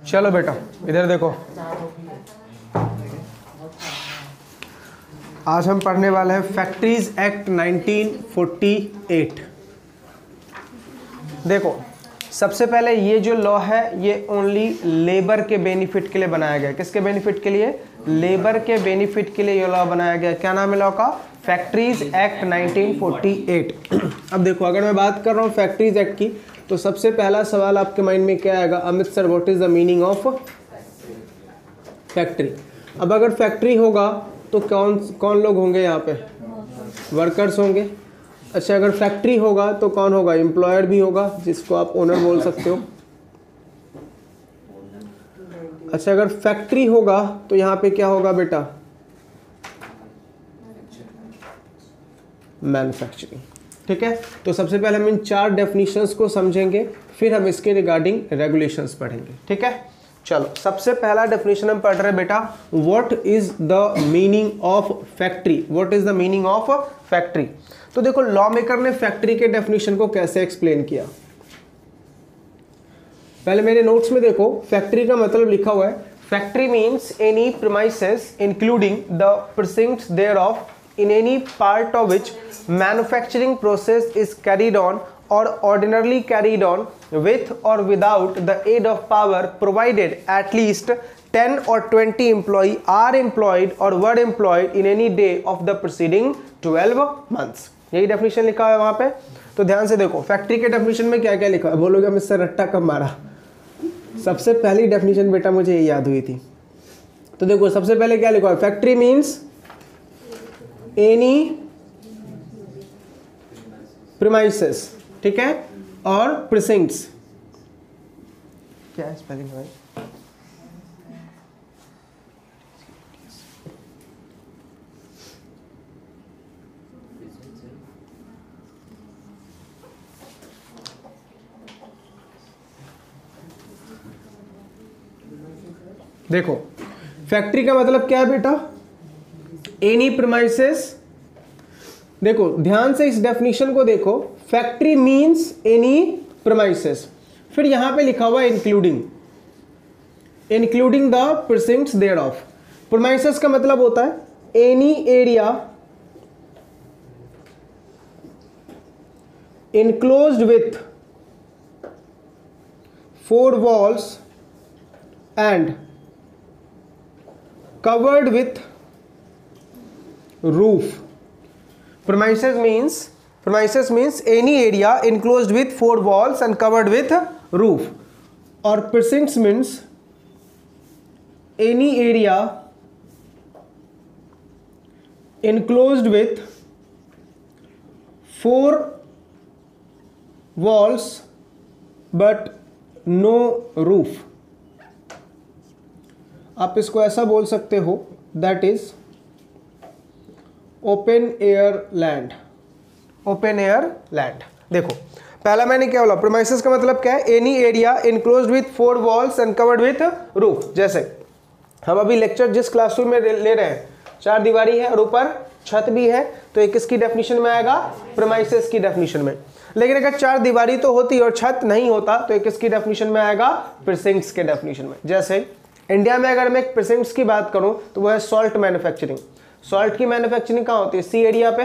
चलो बेटा इधर देखो, आज हम पढ़ने वाले हैं फैक्ट्रीज एक्ट 1948। देखो सबसे पहले ये जो लॉ है ये ओनली लेबर के बेनिफिट के लिए बनाया गया है। किसके बेनिफिट के लिए? लेबर के बेनिफिट के लिए ये लॉ बनाया गया है। क्या नाम है लॉ का? Factories act 1948। अब देखो अगर मैं बात कर रहा हूँ फैक्ट्रीज एक्ट की तो सबसे पहला सवाल आपके माइंड में क्या आएगा? Amit sir what is the meaning of factory? अब अगर फैक्ट्री होगा तो कौन कौन लोग होंगे यहाँ पे? वर्कर्स होंगे। अच्छा अगर फैक्ट्री होगा तो कौन होगा? एम्प्लॉयर भी होगा, जिसको आप ओनर बोल सकते हो। अच्छा अगर फैक्ट्री होगा तो यहाँ पे क्या होगा बेटा? मैन्युफैक्चरिंग। ठीक है, तो सबसे पहले हम इन चार डेफिनेशंस को समझेंगे, फिर हम इसके रिगार्डिंग रेगुलेशंस पढ़ेंगे। ठीक है, चलो सबसे पहला डेफिनेशन हम पढ़ रहे हैं बेटा, what is the meaning of factory. What is the meaning of factory? तो देखो लॉ मेकर ने फैक्ट्री के डेफिनेशन को कैसे एक्सप्लेन किया। पहले मेरे नोट्स में देखो, फैक्ट्री का मतलब लिखा हुआ है, factory means any premises including the precincts thereof in any part of which manufacturing process is carried on or ordinarily carried on with or without the aid of power, provided at least 10 or 20 employees are employed or were employed in any day of the preceding 12 months। यही definition लिखा है वहां पे। तो ध्यान से देखो factory के डेफिनेशन में क्या क्या लिखा है। बोलोगे मिस्टर रट्टा कब मारा? सबसे पहली डेफिनेशन बेटा मुझे ये याद हुई थी। तो देखो सबसे पहले क्या लिखा है? फैक्ट्री मीन्स एनी प्रीमाइसेस, ठीक है, और प्रीसिंक्ट्स। क्या है स्पेलिंग भाई? देखो फैक्ट्री का मतलब क्या है बेटा? Any premises. देखो ध्यान से इस डेफिनेशन को देखो, फैक्ट्री मींस एनी प्रीमाइसेस, फिर यहां पे लिखा हुआ है including the precincts thereof. Premises का मतलब होता है any area enclosed with 4 walls and covered with roof। Premises means any area enclosed with 4 walls and covered with roof। और precincts means any area enclosed with 4 walls but no roof। आप इसको ऐसा बोल सकते हो, that is open air land. Open air land. देखो पहला मैंने क्या बोला? प्रीमाइसेस का मतलब क्या है? Any area enclosed with 4 walls and covered with roof. जैसे हम अभी लेक्चर जिस क्लासरूम में ले रहे हैं, 4 दीवारी है और ऊपर छत भी है, तो ये किसकी डेफिनेशन में आएगा? प्रीमाइसेस की डेफिनेशन में। लेकिन अगर 4 दीवारी तो होती और छत नहीं होता तो ये किसकी डेफिनेशन में आएगा? प्रीसिंक्ट्स के डेफिनेशन में। जैसे इंडिया में अगर मैं एक प्रीसिंक्ट्स की बात करूं तो वो है सॉल्ट मैन्युफैक्चरिंग। सॉल्ट की मैन्युफैक्चरिंग कहाँ होती है? सी एरिया पे।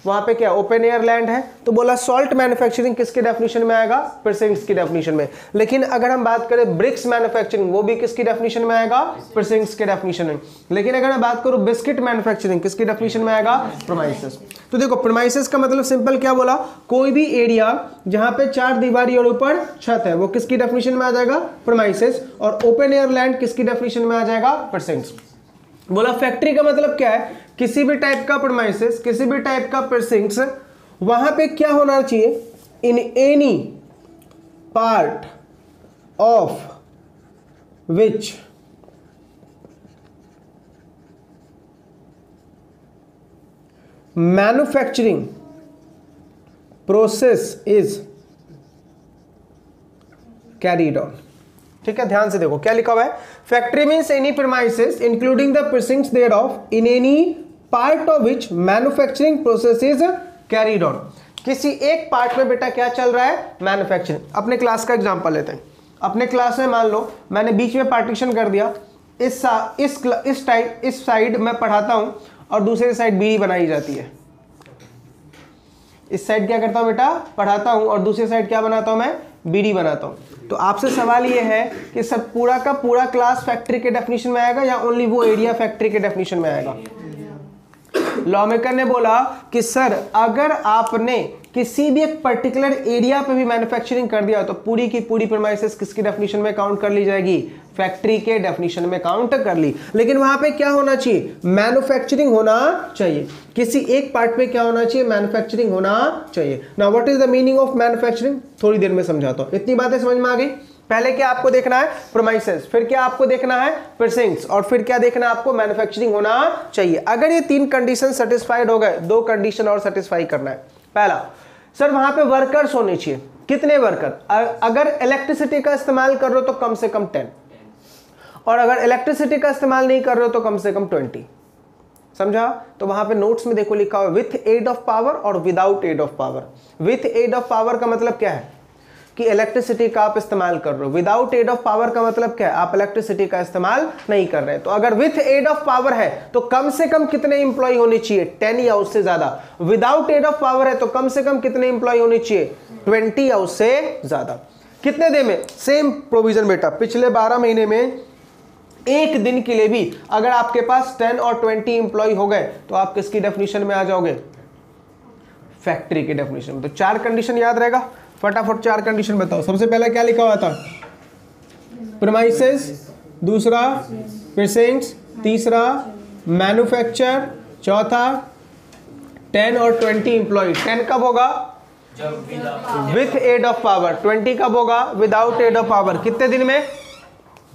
वहां पे क्या ओपन एयर लैंड है, तो बोला सॉल्ट मैन्युफैक्चरिंग किसके डेफिनेशन में आएगा? प्रीसिंक्ट्स की डेफिनेशन में। लेकिन अगर हम बात करें ब्रिक्स मैन्युफैक्चरिंग, वो भी किसकी डेफिनेशन में आएगा? प्रीसिंक्ट्स के डेफिनेशन में। लेकिन अगर मैं बात करूं बिस्किट मैन्युफैक्चरिंग, किसकी डेफिनेशन में आएगा? प्रीमाइसेस। तो देखो प्रीमाइसेस का मतलब सिंपल क्या बोला? कोई भी एरिया जहां पे 4 दीवारी और ऊपर छत है, वो किसकी डेफिनेशन में आ जाएगा? प्रीमाइसेस। और ओपन एयर लैंड किसकी डेफिनेशन में आ जाएगा? प्रीसिंक्ट्स। बोला फैक्ट्री का मतलब क्या है? किसी भी टाइप का प्रीमाइसेस, किसी भी टाइप का प्रीसिंक्ट्स, वहां पे क्या होना चाहिए? In any part of which manufacturing process is carried on. ठीक है, ध्यान से देखो क्या लिखा हुआ है? Factory means any premises including the precincts thereof in any part of which manufacturing process is carried on. किसी एक पार्ट में बेटा क्या चल रहा है? मैन्युफैक्चरिंग। अपने क्लास का एग्जांपल लेते हैं। अपने क्लास में मान लो मैंने बीच में पार्टीशन कर दिया, इस साइड मैं पढ़ाता हूं और दूसरी साइड बीडी बनाई जाती है। इस साइड क्या करता हूं बेटा, पढ़ाता हूं और दूसरी साइड क्या बनाता हूं मैं, बीडी बनाता हूं। तो आपसे सवाल ये है कि सर पूरा का पूरा क्लास फैक्ट्री के डेफिनेशन में आएगा या ओनली वो एरिया फैक्ट्री के डेफिनेशन में आएगा? लॉ मेकर ने बोला कि सर अगर आपने किसी भी एक पर्टिकुलर एरिया पे भी मैन्युफैक्चरिंग कर दिया तो पूरी की पूरी प्रीमाइसेस किसकी डेफिनेशन में काउंट कर ली जाएगी, फैक्ट्री के डेफिनेशन में काउंट कर ली। लेकिन वहां पे क्या होना चाहिए, मैन्युफैक्चरिंग होना चाहिए। किसी एक पार्ट पे क्या होना चाहिए, मैन्युफैक्चरिंग होना चाहिए। Now what is the meaning of manufacturing, थोड़ी देर में समझाता हूं। इतनी बातें समझ में आ गई। पहले क्या आपको देखना है, प्रीमाइसेस, फिर क्या आपको देखना है, प्रीसिंक्ट्स, और फिर क्या देखना है आपको, मैन्युफैक्चरिंग होना चाहिए। अगर ये तीन कंडीशन सेटिस्फाइड हो गए, दो कंडीशन और सेटिस्फाई करना है। पहला, सर वहां पे वर्कर्स होने चाहिए। कितने वर्कर? अगर इलेक्ट्रिसिटी का इस्तेमाल कर रहे हो तो कम से कम 10, और अगर इलेक्ट्रिसिटी का इस्तेमाल नहीं कर रहे हो तो कम से कम 20। समझा? तो वहां पे नोट्स में देखो लिखा हुआ विथ एड ऑफ पावर और without aid of power. With aid of power का मतलब क्या है कि इलेक्ट्रिसिटी का आप इस्तेमाल कर रहे हो। विदाउट एड ऑफ पावर का मतलब क्या है, आप इलेक्ट्रिसिटी का इस्तेमाल नहीं कर रहे। तो अगर विथ एड ऑफ पावर है तो कम से कम कितने इंप्लॉय होने चाहिए, 10 या उससे ज्यादा। विदाउट एड ऑफ पावर है तो कम से कम कितने इंप्लॉय होने चाहिए, 20 या उससे ज्यादा। कितने दिन में, सेम प्रोविजन बेटा, पिछले 12 महीने में एक दिन के लिए भी अगर आपके पास 10 और 20 इंप्लॉय हो गए तो आप किसकी डेफिनेशन में आ जाओगे, फैक्ट्री की डेफिनेशन में। तो 4 कंडीशन याद रहेगा, फटाफट 4 कंडीशन बताओ। सबसे पहले क्या लिखा हुआ था, प्रीमाइसेस, दूसरा प्रीसिंक्ट्स, तीसरा मैन्युफैक्चर, चौथा 10 और 20 इंप्लॉय। 10 कब होगा, विथ एड ऑफ पावर। 20 कब होगा, विदाउट एड ऑफ पावर। कितने दिन में,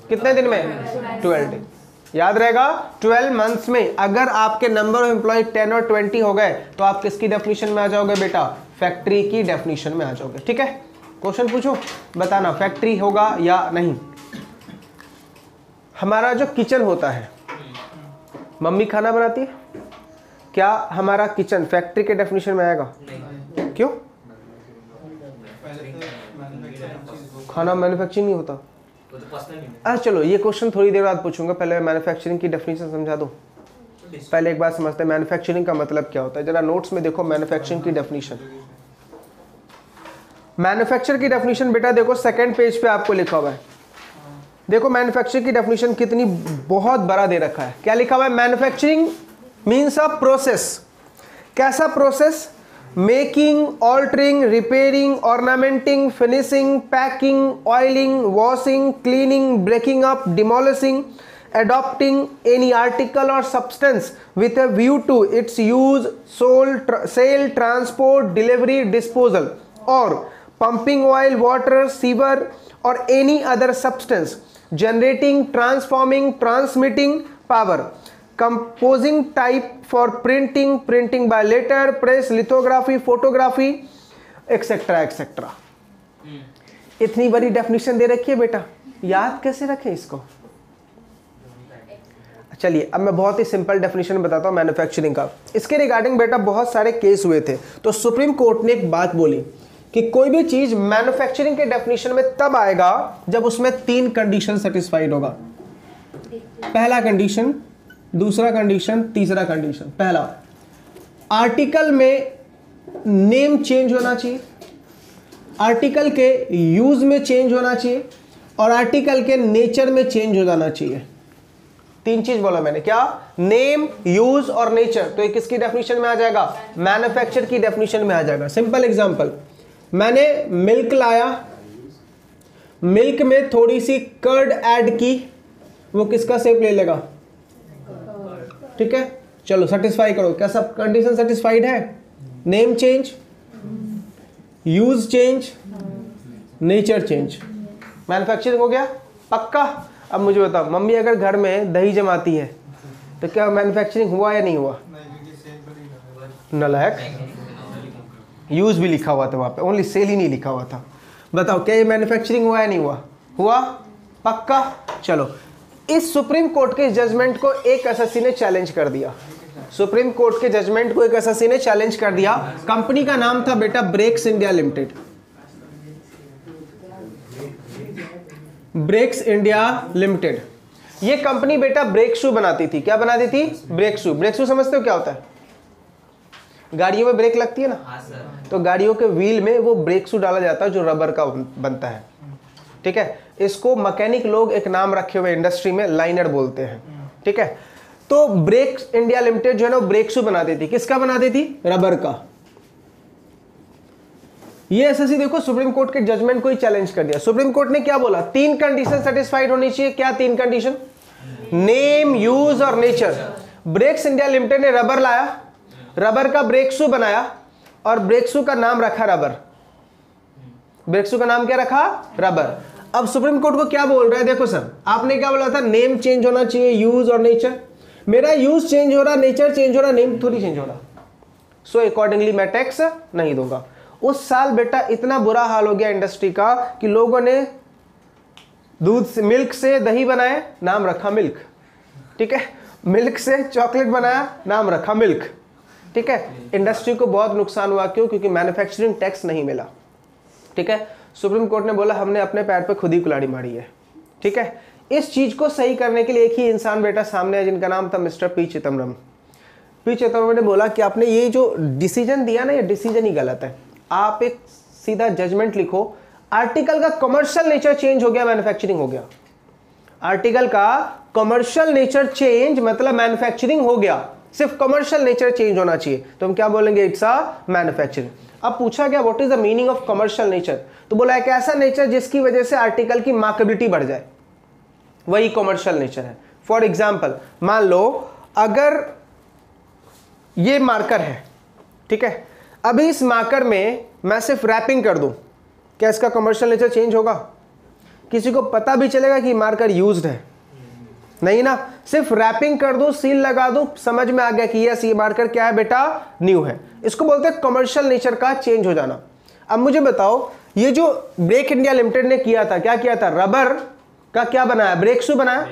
कितने दिन में, 12 दिन। याद रहेगा, 12 मंथ्स में अगर आपके नंबर ऑफ एम्प्लॉय 10 और 20 हो गए तो आप किसकी डेफिनेशन में आ जाओगे बेटा, फैक्ट्री की डेफिनेशन में आ जाओगे। ठीक है, क्वेश्चन पूछो, बताना फैक्ट्री होगा या नहीं। हमारा जो किचन होता है, मम्मी खाना बनाती है, क्या हमारा किचन फैक्ट्री के डेफिनेशन में आएगा? क्यों? खाना मैन्युफैक्चरिंग नहीं होता। चलो ये क्वेश्चन थोड़ी देर बाद पूछूंगा, पहले मैन्युफैक्चरिंग की डेफिनेशन समझा दो। पहले एक बात समझते हैं, मैन्युफैक्चरिंग का मतलब क्या होता है। जरा नोट्स में देखो मैन्युफैक्चरिंग की डेफिनेशन। मैन्युफैक्चर की डेफिनेशन बेटा देखो सेकंड पेज पे आपको लिखा हुआ है। देखो मैन्युफैक्चर की डेफिनेशन कितनी बहुत बड़ा दे रखा है। क्या लिखा हुआ है, मैन्युफैक्चरिंग मीन्स अ प्रोसेस। कैसा process, making, altering, repairing, ornamenting, finishing, packing, oiling, washing, cleaning, breaking up, demolishing, adopting any article or substance with a view to its use, sale, transport, delivery, disposal, or pumping oil, water, sewer, or any other substance, generating, transforming, transmitting power, composing type for printing, printing by letter, press, lithography, photography, etc. etc. इतनी बड़ी definition दे रखी है बेटा, याद कैसे रखें इसको। चलिए अब मैं बहुत ही सिंपल डेफिनेशन बताता हूँ मैन्युफैक्चरिंग का। इसके रिगार्डिंग बेटा बहुत सारे केस हुए थे, तो सुप्रीम कोर्ट ने एक बात बोली कि कोई भी चीज मैन्युफैक्चरिंग के डेफिनेशन में तब आएगा जब उसमें 3 कंडीशन सेटिस्फाइड होगा। पहला कंडीशन, दूसरा कंडीशन, तीसरा कंडीशन। पहला, आर्टिकल में नेम चेंज होना चाहिए, आर्टिकल के यूज में चेंज होना चाहिए, और आर्टिकल के नेचर में चेंज हो जाना चाहिए। 3 चीज बोला मैंने, क्या, नेम, यूज और नेचर। तो ये किसकी डेफिनेशन में आ जाएगा, मैन्युफैक्चर की डेफिनेशन में आ जाएगा। सिंपल एग्जांपल, मैंने मिल्क लाया, मिल्क में थोड़ी सी कर्ड ऐड की, वो किसका शेप ले लेगा, ठीक है। चलो सेटिस्फाई करो, क्या सब कंडीशन सेटिस्फाइड है, name change, use change, nature change, manufacturing हो गया पक्का। अब मुझे बताओ, मम्मी अगर घर में दही जमाती है तो क्या मैन्युफैक्चरिंग हुआ या नहीं हुआ, नलायक, यूज भी लिखा हुआ था वहां पे, ओनली सेल ही नहीं लिखा हुआ था। बताओ क्या ये मैन्युफैक्चरिंग हुआ या नहीं हुआ, हुआ पक्का। चलो, इस सुप्रीम कोर्ट के जजमेंट को एक एसएससी ने चैलेंज कर दिया। सुप्रीम कोर्ट के जजमेंट को एक एसएससी ने चैलेंज कर दिया। कंपनी का नाम था बेटा Brakes India Limited. Brakes India Limited, ये कंपनी बेटा ब्रेक शू बनाती थी। क्या बनाती थी? Brake shoe. ब्रेक शू समझते हो क्या होता है? गाड़ियों में ब्रेक लगती है ना, तो गाड़ियों के व्हील में वो ब्रेक शू डाला जाता है जो रबर का बनता है, ठीक है। इसको मैकेनिक लोग एक नाम रखे हुए इंडस्ट्री में लाइनर बोलते हैं, ठीक है। तो ब्रेक्स इंडिया लिमिटेड जो है ना वो ब्रेक शू बनाती थी। किसका बनाती थी? रबर का। ये एसएससी देखो सुप्रीम कोर्ट के जजमेंट को ही चैलेंज कर दिया। सुप्रीम कोर्ट ने क्या बोला? 3 कंडीशन सेटिस्फाइड होनी चाहिए। क्या 3 कंडीशन? नेम, यूज और नेचर। ब्रेक्स इंडिया लिमिटेड ने रबर लाया, रबर का ब्रेक शू बनाया और ब्रेक शू का नाम रखा रबर। ब्रेक शू का नाम क्या रखा? रबर। अब सुप्रीम कोर्ट को क्या बोल रहा है? देखो सर, आपने क्या बोला था? नेम चेंज होना चाहिए, यूज और नेचर। मेरा यूज चेंज हो रहा, नेचर चेंज हो रहा, नेम थोड़ी चेंज हो रहा। सो अकॉर्डिंगली मैं टैक्स नहीं दूंगा। उस साल बेटा इतना बुरा हाल हो गया इंडस्ट्री का कि लोगों ने दूध से, मिल्क से दही बनाए, नाम रखा मिल्क, ठीक है। मिल्क से चॉकलेट बनाया, नाम रखा मिल्क, ठीक है। इंडस्ट्री को बहुत नुकसान हुआ। क्यों? क्योंकि मैन्युफैक्चरिंग टैक्स नहीं मिला, ठीक है। सुप्रीम कोर्ट ने बोला हमने अपने पैर पे खुद ही कुल्हाड़ी मारी है, ठीक है। इस चीज को सही करने के लिए एक ही इंसान बेटा सामने है जिनका नाम था mister P Chidambaram. P Chidambaram ने बोला कि आपने ये जो डिसीजन दिया ना, ये डिसीजन ही गलत है। आप एक सीधा जजमेंट लिखो, आर्टिकल का कमर्शियल नेचर चेंज हो गया, मैन्युफैक्चरिंग हो गया। आर्टिकल का कमर्शियल नेचर चेंज मतलब मैन्युफैक्चरिंग हो गया, सिर्फ कमर्शियल नेचर चेंज होना चाहिए, तो हम क्या बोलेंगे? It's a manufacturing. अब पूछा गया what is the meaning of commercial nature, तो बोला एक ऐसा नेचर जिसकी वजह से आर्टिकल की मार्केबिलिटी बढ़ जाए, वही कमर्शियल नेचर है। फॉर एग्जाम्पल, मान लो अगर ये मार्कर है, ठीक है, अभी इस मार्कर में मैं सिर्फ रैपिंग कर दूं, क्या इसका कमर्शियल नेचर चेंज होगा? किसी को पता भी चलेगा कि मार्कर यूज्ड है? नहीं ना। सिर्फ रैपिंग कर दूं, सील लगा दूं, समझ में आ गया कि यस ये मार्कर क्या है बेटा? न्यू है। इसको बोलते हैं कमर्शियल नेचर का चेंज हो जाना। अब मुझे बताओ, ये जो ब्रेक इंडिया लिमिटेड ने किया था, क्या किया था? रबर का क्या बनाया? ब्रेक शू बनाया।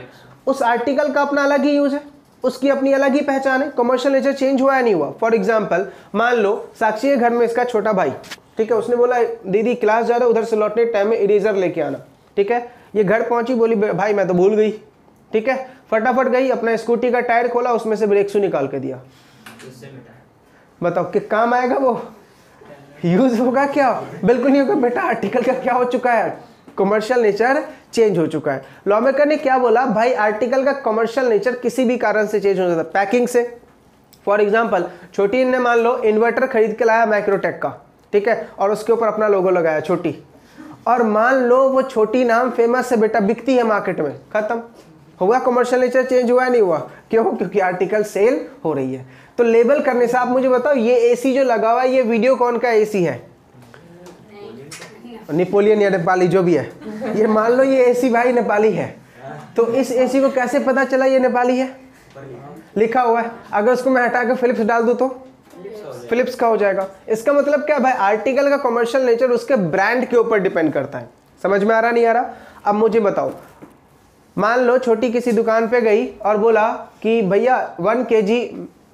उस आर्टिकल का अपना अलग ही यूज है, उसकी अपनी अलग ही पहचान है। कमर्शियल नेचर चेंज हुआ या नहीं हुआ? फॉर एग्जाम्पल, मान लो साक्षी के घर में इसका छोटा भाई, ठीक है, उसने बोला दीदी क्लास जा रहा है, उधर से लौटने टाइम में इरेजर लेके आना, ठीक है। ये घर पहुंची, बोली भाई मैं तो भूल गई, ठीक है। फटाफट गई, अपना स्कूटी का टायर खोला, उसमें से ब्रेक शू निकाल के दिया। बताओ कि काम आएगा वो? यूज होगा क्या? बिल्कुल नहीं होगा बेटा। आर्टिकल का क्या हो चुका है? कमर्शियल नेचर चेंज हो चुका है। लॉ मेकर ने क्या बोला? भाई आर्टिकल का कमर्शियल नेचर किसी भी कारण से चेंज हो जाता है, पैकिंग से। फॉर एग्जांपल, छोटी ने मान लो इन्वर्टर खरीद के लाया माइक्रोटेक का, ठीक है, और उसके ऊपर अपना लोगो लगाया छोटी, और मान लो वो छोटी नाम फेमस है बेटा, बिकती है मार्केट में, खत्म। हुआ कमर्शियल नेचर चेंज? हुआ नहीं हुआ? क्यों? क्योंकि आर्टिकल सेल हो रही है। तो लेबल करने से आप मुझे बताओ, ये एसी जो लगा हुआ है, ये वीडियो कौन का एसी है? नेपोलियन या नेपाली जो भी है। ये मान लो ये एसी भाई नेपाली है, तो इस एसी को कैसे पता चला ये नेपाली है? लिखा हुआ है। अगर उसको मैं हटा के फिलिप्स डाल दूं तो फिलिप्स का हो जाएगा। इसका मतलब क्या भाई? आर्टिकल का कमर्शियल नेचर उसके ब्रांड के ऊपर डिपेंड करता है। समझ में आ रहा नहीं आ रहा? अब मुझे बताओ, मान लो छोटी किसी दुकान पे गई और बोला कि भैया 1 kg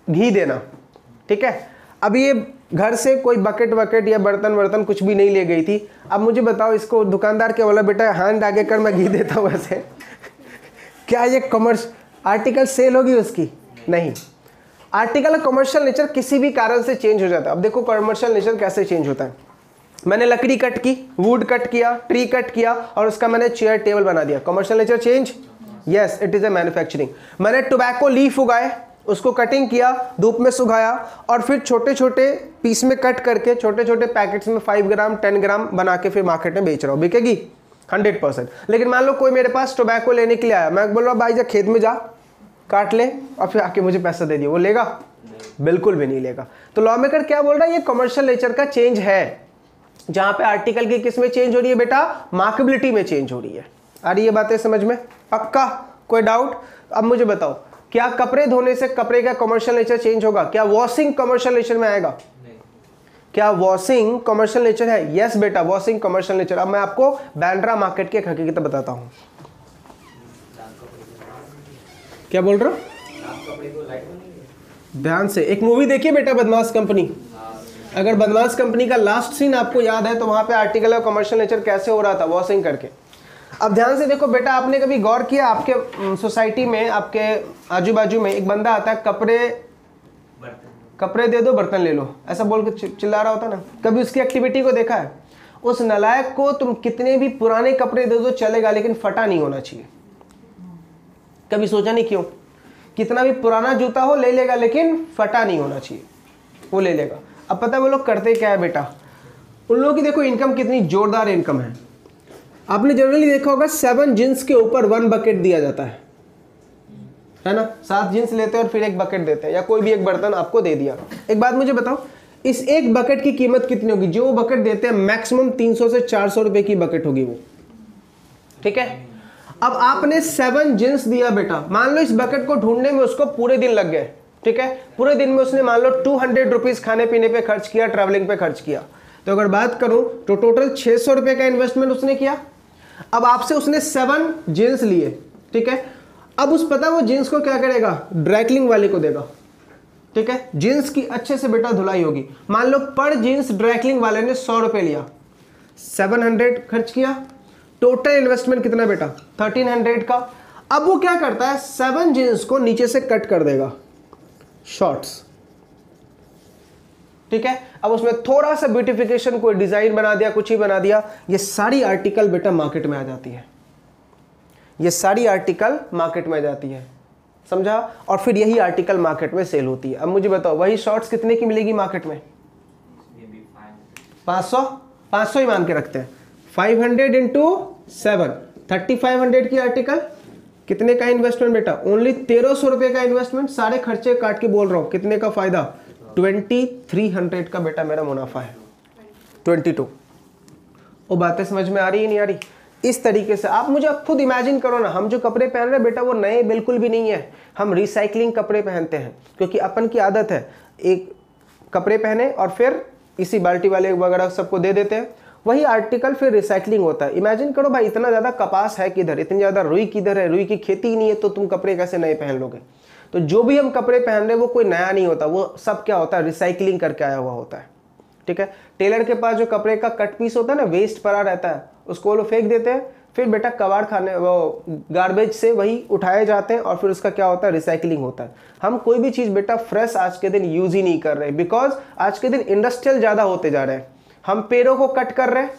घी देना, ठीक है। अब ये घर से कोई बकेट वकेट या बर्तन वर्तन कुछ भी नहीं ले गई थी। अब मुझे बताओ, इसको दुकानदार क्या बोला? बेटा हैंड आगे कर, मैं घी देता हूँ ऐसे। क्या ये आर्टिकल सेल होगी उसकी? नहीं। आर्टिकल का कमर्शियल नेचर किसी भी कारण से चेंज हो जाता है। अब देखो कमर्शियल नेचर कैसे चेंज होता है। मैंने लकड़ी कट की, वुड कट किया, ट्री कट किया और उसका मैंने चेयर टेबल बना दिया, commercial nature change? Yes, it is a manufacturing. मैंने टोबैको लीफ उगाए, उसको कटिंग किया, धूप में सुखाया और फिर छोटे छोटे पीस में कट करके छोटे छोटे पैकेट्स में 5 ग्राम 10 ग्राम बना के फिर मार्केट में बेच रहा हूँ, बिकेगी 100%। लेकिन मान लो कोई मेरे पास टोबैको लेने के लिए आया, मैं बोल रहा हूँ भाई जा खेत में जा काट ले और फिर आके मुझे पैसा दे दिए, वो लेगा? बिल्कुल भी नहीं लेगा। तो लॉ मेकर क्या बोल रहा है? ये कमर्शियल नेचर का चेंज है, जहां पे आर्टिकल की किस में चेंज हो रही है बेटा? मार्केबिलिटी में चेंज हो रही है। आ रही है बातें समझ में? पक्का? कोई डाउट? अब मुझे बताओ, क्या कपड़े धोने से कपड़े का कमर्शियल नेचर चेंज होगा? क्या वॉशिंग कमर्शियल नेचर में आएगा? क्या वॉशिंग कमर्शियल नेचर है? यस बेटा, वॉशिंग कमर्शियल नेचर। अब मैं आपको बैंड्रा मार्केट की एक हकीकत बताता हूं। क्या बोल रहा हूं? ध्यान से एक मूवी देखिए बेटा, बदमाश कंपनी। अगर बदमाश कंपनी का लास्ट सीन आपको याद है तो वहां पे आर्टिकल का कमर्शियल नेचर कैसे हो रहा था? वॉशिंग करके। अब ध्यान से देखो बेटा, आपने कभी गौर किया आपके सोसाइटी में, आपके आजू बाजू में एक बंदा आता है, कपड़े दे दो बर्तन ले लो, ऐसा बोल के चिल्ला रहा होता ना, कभी उसकी एक्टिविटी को देखा है? उस नालायक को तुम कितने भी पुराने कपड़े दे दो चलेगा, लेकिन फटा नहीं होना चाहिए। कभी सोचा नहीं क्यों? कितना भी पुराना जूता हो ले लेगा, लेकिन फटा नहीं होना चाहिए, वो ले लेगा। अब पता है वो लोग करते क्या है बेटा, उन लोगों की देखो इनकम कितनी जोरदार इनकम है। आपने जनरली देखा होगा 7 जींस के ऊपर 1 बकेट दिया जाता है ना? 7 जींस लेते हैं और फिर 1 बकेट देते हैं, या कोई भी एक बर्तन आपको दे दिया। एक बात मुझे बताओ, इस 1 बकेट की कीमत कितनी होगी? जो वो बकेट देते हैं मैक्सिमम 300 से 400 रुपए की बकेट होगी वो, ठीक है। अब आपने 7 जींस दिया बेटा, मान लो इस बकेट को ढूंढने में उसको पूरे दिन लग गए, ठीक है। पूरे दिन में उसने मान लो 200 रुपीज खाने पीने पे खर्च किया, ट्रैवलिंग पे खर्च किया, तो अगर बात करूं तो टोटल 600 रुपए का इन्वेस्टमेंट उसने किया। अब आपसे उसने 7 जींस लिए, ठीक है। अब उस पता वो जींस को क्या करेगा? ड्राइक्लिंग वाले को देगा, ठीक है। जींस की अच्छे से बेटा धुलाई होगी। मान लो पर जींस ड्राइक्लिंग वाले ने 100 रुपए लिया, 700 खर्च किया, टोटल इन्वेस्टमेंट कितना बेटा? 1300 का। अब वो क्या करता है, 7 जींस को नीचे से कट कर देगा, शॉर्ट्स, ठीक है। अब उसमें थोड़ा सा ब्यूटिफिकेशन, कोई डिजाइन बना दिया, कुछ ही बना दिया, ये सारी आर्टिकल बेटा मार्केट में आ जाती है, ये सारी आर्टिकल मार्केट में आ जाती है, समझा। और फिर यही आर्टिकल मार्केट में सेल होती है। अब मुझे बताओ वही शॉर्ट्स कितने की मिलेगी मार्केट में? 500 ही मान के रखते हैं। 500 इंटू 7, 3500 की आर्टिकल, कितने का इन्वेस्टमेंट बेटा? ओनली 1300 रुपए का इन्वेस्टमेंट, सारे खर्चे काट के बोल रहा हूं, कितने का फायदा? 2300 का बेटा मेरा मुनाफा है, 22। वो बातें समझ में आ रही है नहीं आ रही? इस तरीके से आप मुझे खुद इमेजिन करो ना, हम जो कपड़े पहन रहे हैं बेटा वो नए बिल्कुल भी नहीं है, हम रिसाइकलिंग कपड़े पहनते हैं, क्योंकि अपन की आदत है एक कपड़े पहने और फिर इसी बाल्टी वाले वगैरह सबको दे देते हैं, वही आर्टिकल फिर रिसाइकलिंग होता है। इमेजिन करो भाई, इतना ज़्यादा कपास है किधर, इतनी ज़्यादा रुई किधर है, रुई की खेती ही नहीं है, तो तुम कपड़े कैसे नए पहन लोगे? तो जो भी हम कपड़े पहन रहे हैं वो कोई नया नहीं होता, वो सब क्या होता है? रिसाइकलिंग करके आया हुआ होता है, ठीक है। टेलर के पास जो कपड़े का कट पीस होता है ना, वेस्ट पड़ा रहता है, उसको वो फेंक देते हैं, फिर बेटा कबाड़ खाने, वो गार्बेज से वही उठाए जाते हैं और फिर उसका क्या होता है? रिसाइकलिंग होता है। हम कोई भी चीज़ बेटा फ्रेश आज के दिन यूज ही नहीं कर रहे, बिकॉज आज के दिन इंडस्ट्रियल ज़्यादा होते जा रहे हैं। हम पेड़ों को कट कर रहे हैं,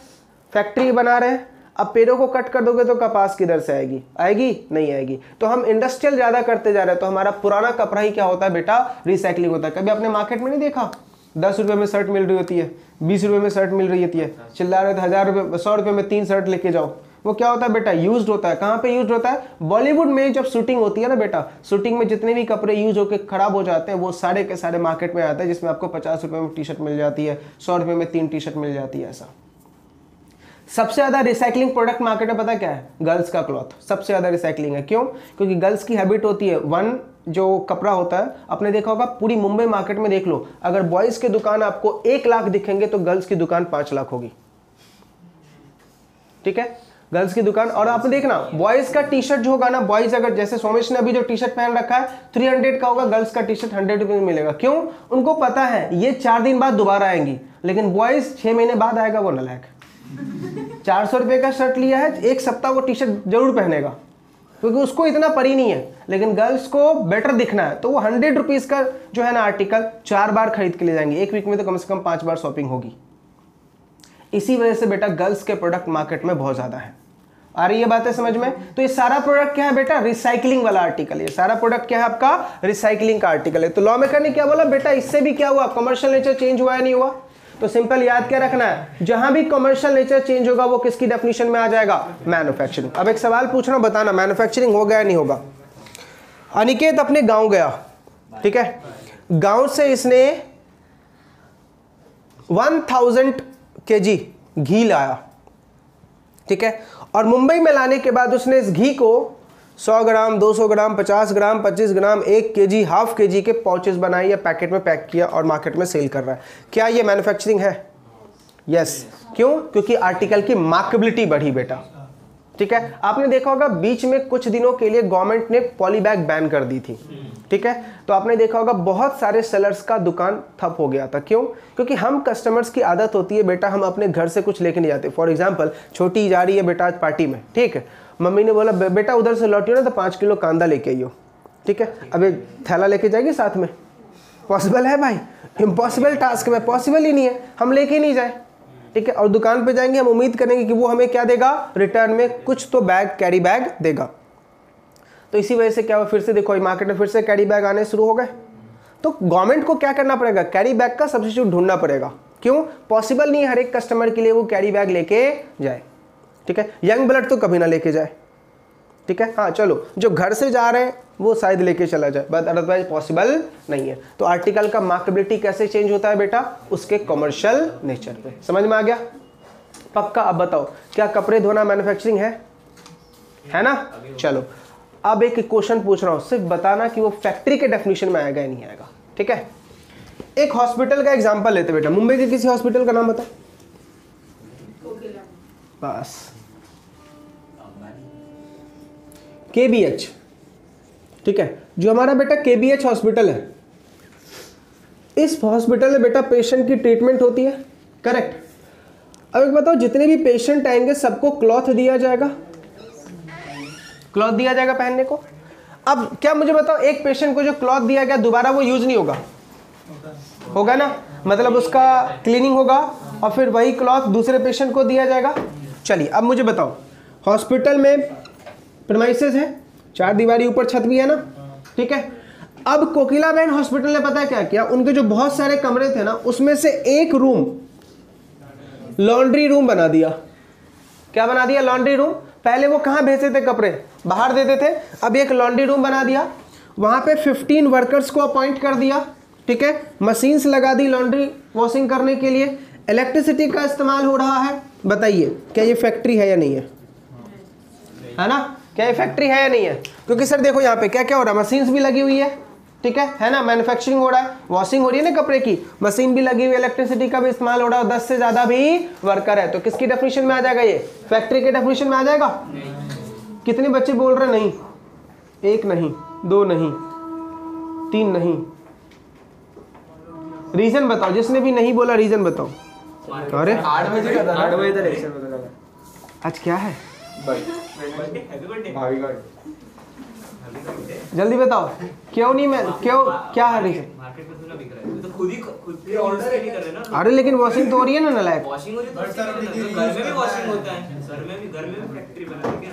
फैक्ट्री बना रहे हैं। अब पेड़ों को कट कर दोगे तो कपास किधर से आएगी? आएगी नहीं आएगी। तो हम इंडस्ट्रियल ज़्यादा करते जा रहे हैं, तो हमारा पुराना कपड़ा ही क्या होता है बेटा? रिसाइकलिंग होता है। कभी आपने मार्केट में नहीं देखा 10 रुपये में शर्ट मिल रही होती है, 20 रुपये में शर्ट मिल रही होती है, चिल्ला रहे थे 1000 रुपये 100 रुपये में 3 शर्ट लेके जाओ। वो क्या होता है बेटा? यूज्ड होता है। कहाँ पे यूज होता है? बॉलीवुड में जब शूटिंग होती है ना बेटा, शूटिंग में जितने भी कपड़े यूज होकर खराब हो जाते हैं वो सारे के सारे मार्केट में आते हैं, जिसमें आपको 50 रुपये में टी शर्ट मिल जाती है, 100 रुपये में 3 टी शर्ट मिल जाती है। ऐसा सबसे ज्यादा रिसाइकलिंग प्रोडक्ट मार्केट में पता क्या है? गर्ल्स का क्लॉथ सबसे ज्यादा रिसाइकलिंग है। क्यों? क्योंकि गर्ल्स की हैबिट होती है, वन जो कपड़ा होता है, आपने देखा होगा पूरी मुंबई मार्केट में देख लो, अगर बॉयज की दुकान आपको 1 लाख दिखेंगे तो गर्ल्स की दुकान 5 लाख होगी, ठीक है। गर्ल्स की दुकान। और आपने देखना बॉयज का टी शर्ट जो होगा ना, बॉयज अगर जैसे सोमेश ने अभी जो टी शर्ट पहन रखा है 300 का होगा, गर्ल्स का टी शर्ट 100 रुपये में मिलेगा। क्यों? उनको पता है ये 4 दिन बाद दोबारा आएंगी, लेकिन बॉयज 6 महीने बाद आएगा वो नालायक। 400 रुपये का शर्ट लिया है, 1 सप्ताह वो टी शर्ट जरूर पहनेगा, क्योंकि उसको इतना परी नहीं है। लेकिन गर्ल्स को बेटर दिखना है, तो वो 100 रुपीज़ का जो है ना आर्टिकल 4 बार खरीद के ले जाएंगे। एक वीक में तो कम से कम 5 बार शॉपिंग होगी। इसी वजह से बेटा गर्ल्स के प्रोडक्ट मार्केट में बहुत ज़्यादा है। आ रही है बातें समझ में? तो ये सारा प्रोडक्ट क्या है बेटा? रिसाइकलिंग वाला आर्टिकल। ये सारा प्रोडक्ट क्या है आपका? रिसाइकलिंग का आर्टिकल है। तो लॉ मेकर ने क्या बोला बेटा, इससे भी क्या हुआ? कमर्शियल नेचर चेंज हुआ या नहीं हुआ? तो सिंपल याद क्या रखना है, जहां भी कमर्शियल नेचर चेंज होगा वो किसकी डेफिनेशन में आ जाएगा? मैन्युफैक्चरिंग। अब एक सवाल पूछ रहा हूं, बताना मैन्युफैक्चरिंग होगा या नहीं होगा। अनिकेत अपने गांव गया, ठीक है, गांव से इसने 1000 kg घी लाया, ठीक है, और मुंबई में लाने के बाद उसने इस घी को 100 ग्राम, 200 ग्राम, 50 ग्राम, 25 ग्राम, 1 kg, हाफ kg के पाउचेस बनाए या पैकेट में पैक किया और मार्केट में सेल कर रहा है। क्या ये मैन्युफैक्चरिंग है? यस। क्यों? क्योंकि आर्टिकल की मार्केबिलिटी बढ़ी बेटा, ठीक है। आपने देखा होगा बीच में कुछ दिनों के लिए गवर्नमेंट ने पॉली बैग बैन कर दी थी, ठीक है। तो आपने देखा होगा बहुत सारे सेलर्स का दुकान ठप हो गया था। क्यों? क्योंकि हम कस्टमर्स की आदत होती है बेटा हम अपने घर से कुछ लेके नहीं जाते। फॉर एग्जांपल छोटी जा रही है बेटा आज पार्टी में, ठीक है, मम्मी ने बोला बेटा उधर से लौटियो ना तो 5 किलो कांदा लेके आइयो, ठीक है। अब एक थैला लेके जाएगी साथ में? पॉसिबल है भाई? इम्पॉसिबल टास्क में, पॉसिबल ही नहीं है, हम लेके नहीं जाए, ठीक है। और दुकान पे जाएंगे हम उम्मीद करेंगे कि वो हमें क्या देगा रिटर्न में, कुछ तो बैग, कैरी बैग देगा। तो इसी वजह से क्या हुआ, फिर से देखो मार्केट में फिर से कैरी बैग आने शुरू हो गए। तो गवर्नमेंट को क्या करना पड़ेगा, कैरी बैग का सब्स्टिट्यूट ढूंढना पड़ेगा। क्यों? पॉसिबल नहीं है हर एक कस्टमर के लिए वो कैरी बैग लेके जाए, ठीक है। यंग ब्लड तो कभी ना लेके जाए, ठीक है। हाँ चलो, जो घर से जा रहे हैं वो शायद लेके चला जाए, बट अदरवाइज पॉसिबल नहीं है। तो आर्टिकल का मार्केटेबिलिटी कैसे चेंज होता है बेटा, उसके कमर्शियल नेचर पे। समझ में आ गया? पक्का। अब बताओ क्या कपड़े धोना मैन्युफैक्चरिंग है ना? चलो अब एक क्वेश्चन पूछ रहा हूं, सिर्फ बताना कि वो फैक्ट्री के डेफिनेशन में आएगा या नहीं आएगा, ठीक है। एक हॉस्पिटल का एग्जांपल लेते बेटा, मुंबई के किसी हॉस्पिटल का नाम बताओ बस। KBH, ठीक है, जो हमारा बेटा KBH हॉस्पिटल है, इस हॉस्पिटल में बेटा पेशेंट की ट्रीटमेंट होती है, करेक्ट। अब एक बताओ जितने भी पेशेंट आएंगे सबको क्लॉथ दिया जाएगा, क्लॉथ दिया जाएगा पहनने को। अब क्या मुझे बताओ एक पेशेंट को जो क्लॉथ दिया गया दोबारा वो यूज नहीं होगा, होगा ना, मतलब उसका क्लीनिंग होगा और फिर वही क्लॉथ दूसरे पेशेंट को दिया जाएगा। चलिए अब मुझे बताओ हॉस्पिटल में प्रीमाइसेस है, 4 दीवारी ऊपर छत भी है ना, ठीक है। अब कोकिलाबेन हॉस्पिटल ने पता है क्या किया, उनके जो बहुत सारे कमरे थे ना उसमें से एक रूम लॉन्ड्री रूम बना दिया। क्या बना दिया? Laundry room. पहले वो कहाँ भेजते थे कपड़े, बाहर देते थे, अब एक लॉन्ड्री रूम बना दिया, वहां पे 15 वर्कर्स को अपॉइंट कर दिया, ठीक है। मशीन्स लगा दी लॉन्ड्री वॉशिंग करने के लिए, इलेक्ट्रिसिटी का इस्तेमाल हो रहा है। बताइए क्या ये फैक्ट्री है या नहीं है ना? क्या ये फैक्ट्री है या नहीं है? क्योंकि सर देखो यहाँ पे क्या क्या हो रहा है, मशीन्स भी लगी हुई है, ठीक है ना, मैन्युफैक्चरिंग हो रहा है, वॉशिंग हो रही है ना कपड़े की, मशीन भी लगी हुई है, इलेक्ट्रिसिटी का भी इस्तेमाल हो रहा है, 10 से ज्यादा भी वर्कर है। तो किसकी डेफिनेशन में आ जाएगा ये? फैक्ट्री के डेफिनेशन में आ जाएगा। कितने बच्चे बोल रहे नहीं? 1 नहीं, 2 नहीं, 3 नहीं। रीजन बताओ, जिसने भी नहीं बोला रीजन बताओ। अरे 8 बजे आज क्या है? जल्दी बताओ क्यों नहीं, मैं क्यों, क्या है रीजन? मार्केट में थोड़ा बिक रहा है तो खुद ही ऑर्डर नहीं कर रहे ना। अरे लेकिन वॉशिंग तो हो रही है ना नालायक। वॉशिंग हो रही है तो घर में भी वॉशिंग होता है, घर में भी फैक्ट्री बना है क्या?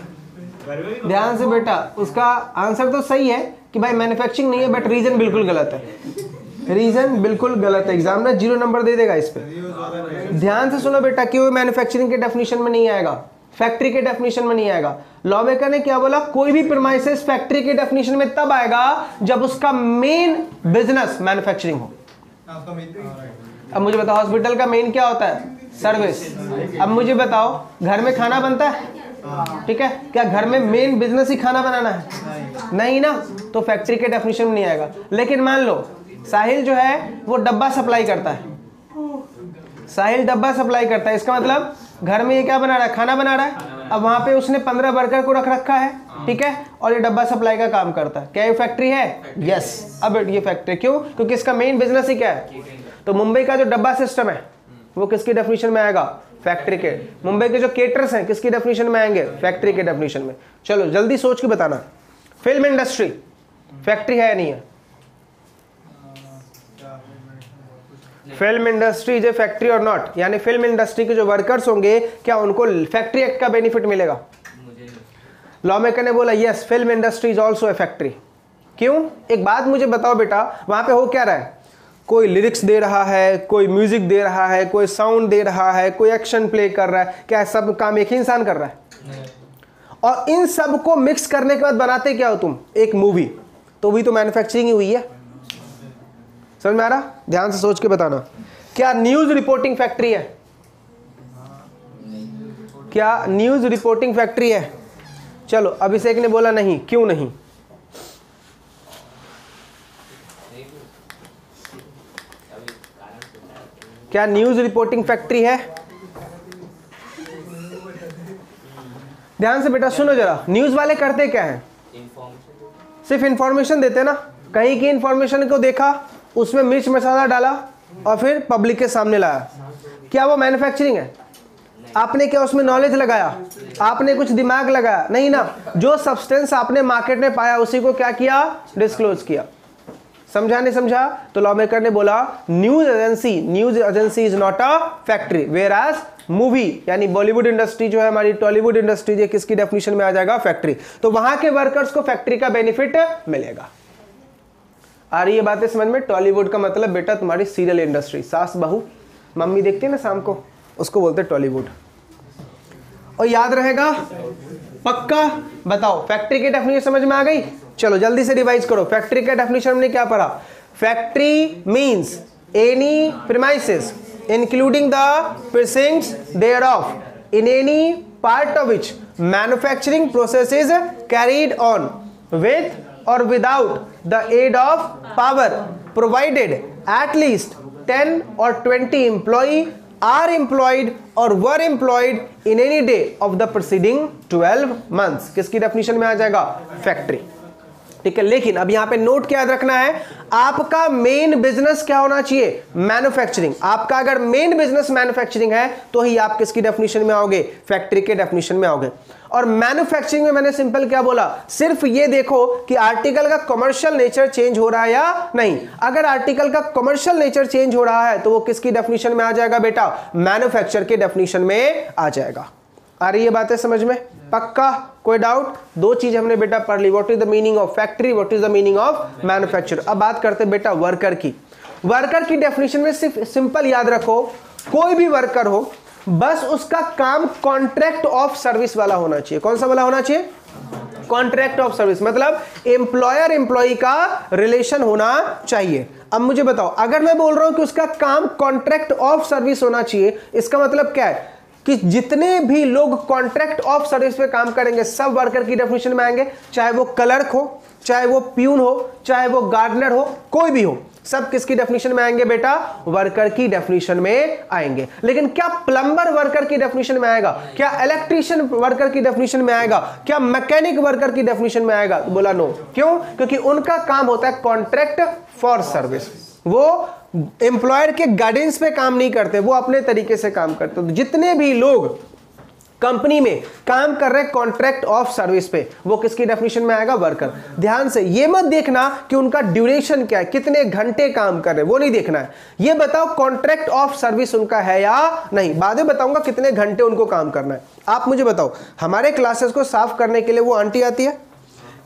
घर में भी। ध्यान से बेटा, उसका आंसर तो सही है कि भाई मैन्युफैक्चरिंग नहीं है, बट रीजन बिल्कुल गलत है, रीजन बिल्कुल गलत है। एग्जाम में 0 नंबर दे देगा इस पे। ध्यान से सुनो बेटा, क्यों मैन्युफैक्चरिंग के डेफिनेशन में नहीं आएगा, फैक्ट्री के डेफिनेशन में नहीं आएगा। लॉ मेकर ने क्या बोला, कोई भी प्रीमाइसेस फैक्ट्री के डेफिनेशन में तब आएगा जब उसका मेन बिजनेस मैन्युफैक्चरिंग हो। अब मुझे बताओ हॉस्पिटल का मेन क्या होता है? सर्विस। अब मुझे बताओ घर में खाना बनता है, ठीक है, क्या घर में मेन बिजनेस ही खाना बनाना है? नहीं ना, तो फैक्ट्री के डेफिनेशन में नहीं आएगा। लेकिन मान लो साहिल जो है वो डब्बा सप्लाई करता है, साहिल डब्बा सप्लाई करता है, इसका मतलब घर में ये क्या बना रहा है? खाना बना रहा है। अब वहां पे उसने 15 वर्कर को रख रखा है, ठीक है, और ये डब्बा सप्लाई का काम करता है। क्या ये फैक्ट्री है? यस। अब ये फैक्ट्री क्यों? क्योंकि इसका मेन बिजनेस ही क्या है? तो मुंबई का जो डब्बा सिस्टम है वो किसकी डेफिनेशन में आएगा? फैक्ट्री के। मुंबई के जो केटर्स हैं किसकी डेफिनेशन में आएंगे? फैक्ट्री के डेफिनेशन में। चलो जल्दी सोच के बताना, फिल्म इंडस्ट्री फैक्ट्री है या नहीं है? Film industry is a factory और नॉट, यानी फिल्म इंडस्ट्री के जो वर्कर्स होंगे क्या उनको फैक्ट्री एक्ट का बेनिफिट मिलेगा? लॉ मेकर ने बोला yes, film industry is also a factory. क्यों? एक बात मुझे बताओ बेटा, वहां पे हो क्या रहा है? कोई लिरिक्स दे रहा है, कोई म्यूजिक दे रहा है, कोई साउंड दे रहा है, कोई एक्शन प्ले कर रहा है, क्या सब काम एक ही इंसान कर रहा है? और इन सब को मिक्स करने के बाद बनाते क्या हो तुम? एक मूवी। तो भी तो मैन्युफैक्चरिंग ही हुई है। समझ में आ रहा? ध्यान से सोच के बताना। क्या न्यूज रिपोर्टिंग फैक्ट्री है? क्या न्यूज रिपोर्टिंग फैक्ट्री है? चलो अभिषेक ने बोला नहीं, क्यों नहीं? क्या न्यूज रिपोर्टिंग फैक्ट्री है? ध्यान से बेटा सुनो जरा, न्यूज वाले करते क्या है? सिर्फ इंफॉर्मेशन देते ना, कहीं की इंफॉर्मेशन को देखा, उसमें मिर्च मसाला डाला और फिर पब्लिक के सामने लाया, क्या वो मैन्युफैक्चरिंग है? आपने क्या उसमें नॉलेज लगाया? आपने कुछ दिमाग लगाया? नहीं ना। जो सब्सटेंस आपने मार्केट में पाया उसी को क्या किया? डिस्क्लोज किया। समझा नहीं समझा? तो लॉ मेकर ने बोला news agency is not a factory, whereas movie यानी बॉलीवुड इंडस्ट्री जो है हमारी, टॉलीवुड इंडस्ट्री, ये किसकी डेफिनेशन में आ जाएगा? फैक्ट्री। तो वहां के वर्कर्स को फैक्ट्री का बेनिफिट मिलेगा। आ रही है बातें समझ में? टॉलीवुड का मतलब बेटा तुम्हारी सीरियल इंडस्ट्री, सास बहू मम्मी देखती है ना शाम को, उसको बोलते हैं टॉलीवुड। और याद रहेगा पक्का? बताओ फैक्ट्री की डेफिनेशन समझ में आ गई? चलो जल्दी से रिवाइज करो। फैक्ट्री का डेफिनेशन हमने क्या पढ़ा? Factory means any premises including the precincts thereof in any part of which manufacturing process is carried on with or without the aid of power, provided at least 10 or 20 employee are employed or were employed in any day of the preceding 12 months. किसकी definition में आ जाएगा? Factory. ठीक है, लेकिन अब यहां पे note क्या याद रखना है? आपका मेन बिजनेस क्या होना चाहिए? मैन्युफैक्चरिंग। आपका अगर मेन बिजनेस मैन्युफैक्चरिंग है तो ही आप किसकी डेफिनेशन में आओगे? फैक्ट्री के डेफिनेशन में आओगे। और मैन्युफैक्चरिंग में मैंने सिंपल क्या बोला? सिर्फ ये देखो कि आर्टिकल का कमर्शियल नेचर चेंज हो रहा है या नहीं। अगर आर्टिकल का कमर्शियल नेचर चेंज हो रहा है तो वो किसकी डेफिनेशन में आ जाएगा बेटा? मैन्युफैक्चर के डेफिनेशन में आ जाएगा। आ रही है बातें समझ में? पक्का? कोई डाउट? दो चीज हमने बेटा पढ़ ली, what is the meaning of factory, what is the meaning of manufacture. अब बात करते हैं बेटा वर्कर की। वर्कर की डेफिनेशन में सिर्फ सिंपल याद रखो, कोई भी वर्कर हो बस उसका काम कॉन्ट्रैक्ट ऑफ सर्विस वाला होना चाहिए। कौन सा वाला होना चाहिए? कॉन्ट्रैक्ट ऑफ सर्विस, मतलब एम्प्लॉयर एम्प्लॉय का रिलेशन होना चाहिए। अब मुझे बताओ, अगर मैं बोल रहा हूं कि उसका काम कॉन्ट्रैक्ट ऑफ सर्विस होना चाहिए, इसका मतलब क्या है? कि जितने भी लोग कॉन्ट्रैक्ट ऑफ सर्विस पे काम करेंगे सब वर्कर की डेफिनेशन में आएंगे, चाहे वो क्लर्क हो, चाहे वो प्यून हो, चाहे वो गार्डनर हो, कोई भी हो, सब किसकी डेफिनेशन में आएंगे बेटा? वर्कर की डेफिनेशन में आएंगे। लेकिन क्या प्लम्बर वर्कर की डेफिनेशन में आएगा? क्या इलेक्ट्रीशियन वर्कर की डेफिनेशन में आएगा? क्या मैकेनिक वर्कर की डेफिनेशन में आएगा? बोला नो। क्यों? क्योंकि उनका काम होता है कॉन्ट्रैक्ट फॉर सर्विस। वो एम्प्लॉयर के गाइडेंस पे काम नहीं करते, वो अपने तरीके से काम करते। तो जितने भी लोग कंपनी में काम कर रहे हैं कॉन्ट्रैक्ट ऑफ सर्विस पे, वो किसकी डेफिनेशन में आएगा? वर्कर। ध्यान से ये मत देखना कि उनका ड्यूरेशन क्या है, कितने घंटे काम कर रहे हैं, वो नहीं देखना है। ये बताओ कॉन्ट्रैक्ट ऑफ सर्विस उनका है या नहीं। बाद में बताऊंगा कितने घंटे उनको काम करना है। आप मुझे बताओ, हमारे क्लासेस को साफ करने के लिए वो आंटी आती है,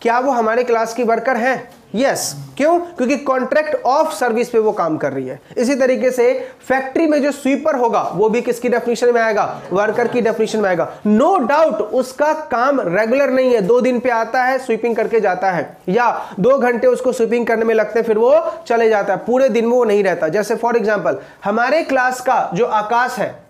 क्या वो हमारे क्लास की वर्कर है? यस। क्यों? क्योंकि कॉन्ट्रैक्ट ऑफ सर्विस पे वो काम कर रही है। इसी तरीके से फैक्ट्री में जो स्वीपर होगा वो भी किसकी डेफिनेशन में आएगा? वर्कर की डेफिनेशन में आएगा। नो डाउट उसका काम रेगुलर नहीं है, 2 दिन पे आता है, स्वीपिंग करके जाता है, या 2 घंटे उसको स्वीपिंग करने में लगते हैं, फिर वो चले जाता है, पूरे दिन वो नहीं रहता। जैसे फॉर एग्जाम्पल हमारे क्लास का जो आकाश है,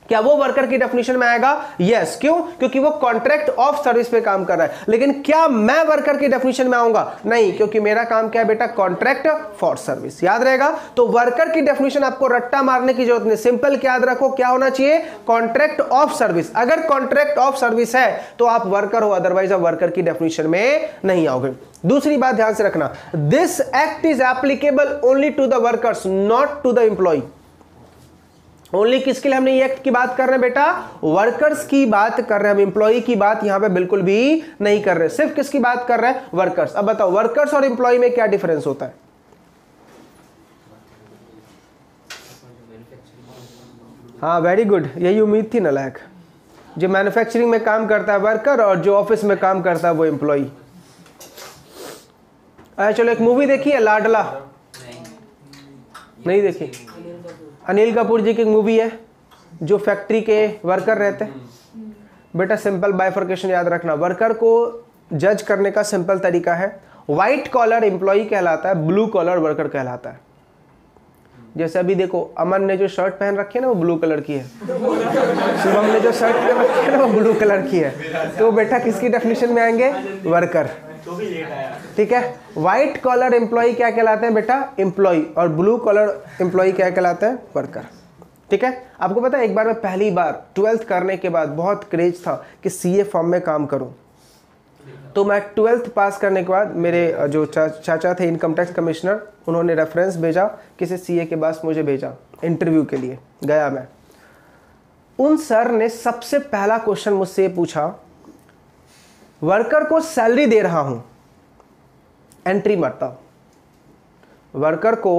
क्या वो वर्कर की डेफिनेशन में आएगा? यस। क्यों? क्योंकि वो कॉन्ट्रैक्ट ऑफ सर्विस पे काम कर रहा है। लेकिन क्या मैं वर्कर की डेफिनेशन में आऊंगा? नहीं, क्योंकि मेरा काम क्या है बेटा? Contract for service. याद रहेगा? तो वर्कर की डेफिनेशन आपको रट्टा मारने की जरूरत नहीं, सिंपल क्या याद रखो, क्या होना चाहिए? Contract of service. अगर कॉन्ट्रैक्ट ऑफ सर्विस है तो आप वर्कर हो, अदरवाइज आप वर्कर की डेफिनेशन में नहीं आओगे। दूसरी बात ध्यान से रखना, this act is applicable only to the workers, not to the employ. Only किसके लिए हमने ये एक्ट की बात कर रहे हैं बेटा? वर्कर्स की बात कर रहे हैं हम, एम्प्लॉय की बात यहां पे बिल्कुल भी नहीं कर रहे, सिर्फ किसकी बात कर रहे हैं? वर्कर्स। अब बताओ वर्कर्स और एम्प्लॉय में क्या डिफरेंस होता है? हाँ वेरी गुड, यही उम्मीद थी नालायक। जो मैन्युफैक्चरिंग में काम करता है वर्कर और जो ऑफिस में काम करता है वो एम्प्लॉय। चलो एक मूवी देखी है लाडला? नहीं देखी? अनिल कपूर जी की मूवी है जो फैक्ट्री के वर्कर रहते हैं। बेटा सिंपल बाइफर्केशन याद रखना, वर्कर को जज करने का सिंपल तरीका है, व्हाइट कॉलर एम्प्लॉय कहलाता है, ब्लू कॉलर वर्कर कहलाता है। जैसे अभी देखो अमन ने जो शर्ट पहन रखी है ना वो ब्लू कलर की है, शुभम ने जो शर्ट पहन रखी है ना वो ब्लू कलर की है, तो बेटा किसकी डेफिनेशन में आएंगे? वर्कर। ठीक है, व्हाइट कॉलर एम्प्लॉय क्या कहलाते हैं बेटा? एम्प्लॉय। और ब्लू कॉलर एम्प्लॉय क्या कहलाते हैं? वर्कर। ठीक है, आपको पता है एक बार मैं पहली बार 12th करने के बाद बहुत क्रेज था कि सीए फॉर्म में काम करूं। तो मैं 12th पास करने के बाद मेरे जो चाचा थे इनकम टैक्स कमिश्नर, उन्होंने रेफरेंस भेजा, किसी सीए के पास मुझे भेजा इंटरव्यू के लिए, गया मैं। उन सर ने सबसे पहला क्वेश्चन मुझसे पूछा, वर्कर को सैलरी दे रहा हूं, एंट्री बताओ। वर्कर को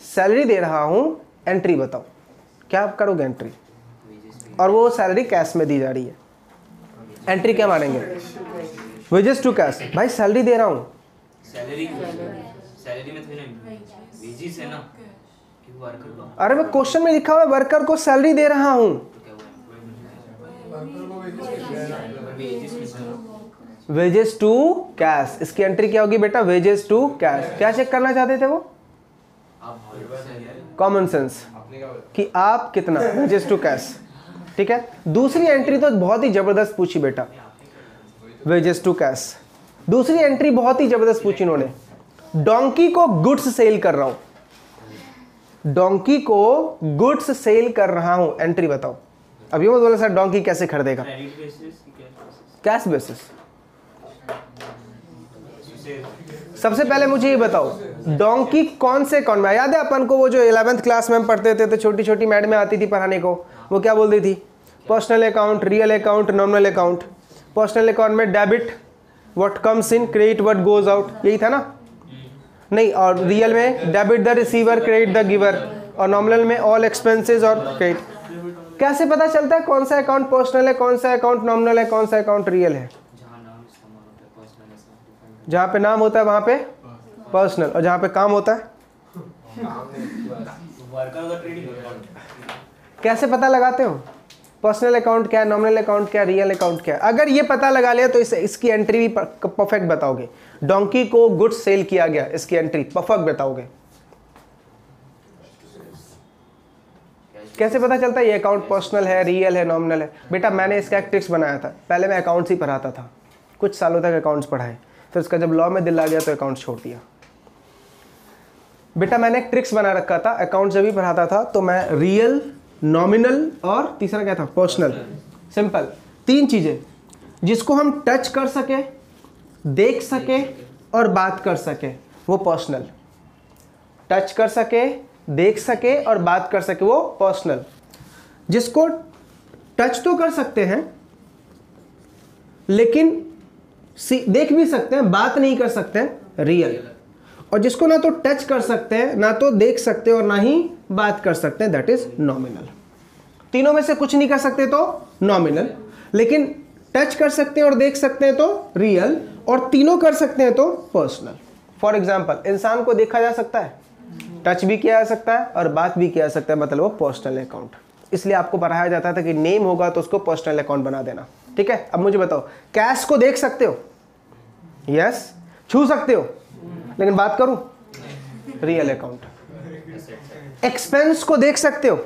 सैलरी दे रहा हूं, एंट्री बताओ। क्या आप करोगे एंट्री? और वो सैलरी कैश में दी जा रही है, एंट्री क्या मानेंगे? Wages to cash. भाई सैलरी दे रहा हूं, सैलरी में थोड़ी ना वेजेस है ना, कि वो वर्कर को। अरे मैं क्वेश्चन में लिखा हुआ है वर्कर को सैलरी दे रहा हूं, वेजेस टू कैश। इसकी एंट्री क्या होगी बेटा? Wages to cash. क्या चेक करना चाहते थे वो? कॉमन सेंस कि आप कितना, वेजेस टू कैश। ठीक है। दूसरी एंट्री तो बहुत ही जबरदस्त पूछी बेटा, वेजेस टू कैश। दूसरी एंट्री बहुत ही जबरदस्त पूछी इन्होंने, डोंकी को गुड्स सेल कर रहा हूं, डोंकी को गुड्स सेल कर रहा हूं, एंट्री बताओ। अब ये मत बोला सर डोंकी कैसे खरीदेगा? Cash basis. सबसे पहले मुझे ये बताओ, डोंकी कौन से अकाउंट में? याद है अपन को वो जो 11th क्लास में हम पढ़ते थे तो छोटी छोटी मैडमें आती थी पढ़ाने को, वो क्या बोलती थी? Personal account, real account, nominal account. Personal account में debit what comes in, credit what goes out, यही था ना? नहीं, और रियल में debit the receiver, credit the giver, और नॉमिनल में ऑल एक्सपेंसेस और क्रेडिट। कैसे पता चलता है कौन सा अकाउंट पर्सनल है, कौन सा अकाउंट नॉमिनल है, कौन सा अकाउंट रियल है? जहाँ पे नाम होता है वहाँ पे पर्सनल, और जहाँ पे काम होता है कैसे पता लगाते हो? पर्सनल अकाउंट क्या है, नॉमिनल अकाउंट क्या है, रियल अकाउंट क्या है? अगर ये पता लगा लिया तो इसकी एंट्री भी परफेक्ट बताओगे। डोंकी को गुड्स सेल किया गया, इसकी एंट्री परफेक्ट बताओगे। कैसे पता चलता है ये अकाउंट पर्सनल है, रियल है, नॉमिनल है? बेटा मैंने इसका एक ट्रिक्स बनाया था। पहले मैं अकाउंट्स ही पढ़ाता था, कुछ सालों तक अकाउंट्स पढ़ाए, फिर उसका जब लॉ में दिल आ गया तो अकाउंट्स छोड़ दिया। बेटा मैंने एक ट्रिक्स बना रखा था, अकाउंट जब भी पढ़ाता था तो मैं रियल, नॉमिनल और तीसरा क्या था? पर्सनल। सिंपल, तीन चीजें जिसको हम टच कर सके, देख सके और बात कर सके, वो पर्सनल। टच कर सके, देख सके और बात कर सके, वो पर्सनल। जिसको टच तो कर सकते हैं लेकिन देख भी सकते हैं, बात नहीं कर सकते हैं, रियल। और जिसको ना तो टच कर सकते हैं, ना तो देख सकते और ना ही बात कर सकते हैं, दैट इज नॉमिनल। तीनों में से कुछ नहीं कर सकते तो नॉमिनल, लेकिन टच कर सकते हैं और देख सकते हैं तो रियल, और तीनों कर सकते हैं तो पर्सनल। फॉर एग्जाम्पल, इंसान को देखा जा सकता है, टच भी किया जा सकता है और बात भी किया जा सकता है, मतलब वो पर्सनल अकाउंट। इसलिए आपको पढ़ाया जाता था कि नेम होगा तो उसको पर्सनल अकाउंट बना देना। ठीक है। अब मुझे बताओ, कैश को देख सकते हो? यस। छू सकते हो? लेकिन बात करूं, रियल अकाउंट। एक्सपेंस को देख सकते हो?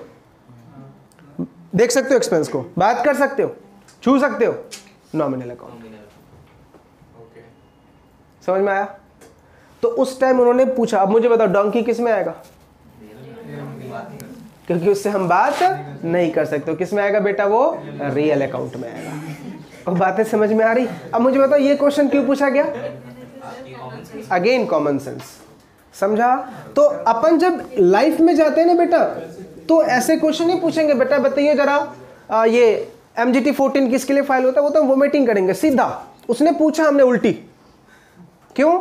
देख सकते हो एक्सपेंस को, बात कर सकते हो, छू सकते हो, नॉमिनल अकाउंट। समझ में आया? तो उस टाइम उन्होंने पूछा। अब मुझे बताओ डोंकी किस में आएगा? क्योंकि उससे हम बात नहीं कर सकते। किस में आएगा बेटा? वो रियल अकाउंट में आएगा। और बातें समझ में आ रही? अब मुझे बताओ ये क्वेश्चन क्यों पूछा गया? Again common sense. समझा? तो अपन जब लाइफ में जाते हैं ना बेटा, तो ऐसे क्वेश्चन नहीं पूछेंगे, बेटा बताइए जरा ये MGT14 किसके लिए फाइल होता है? वो तो वोमिटिंग करेंगे सीधा। उसने पूछा, हमने उल्टी। क्यों?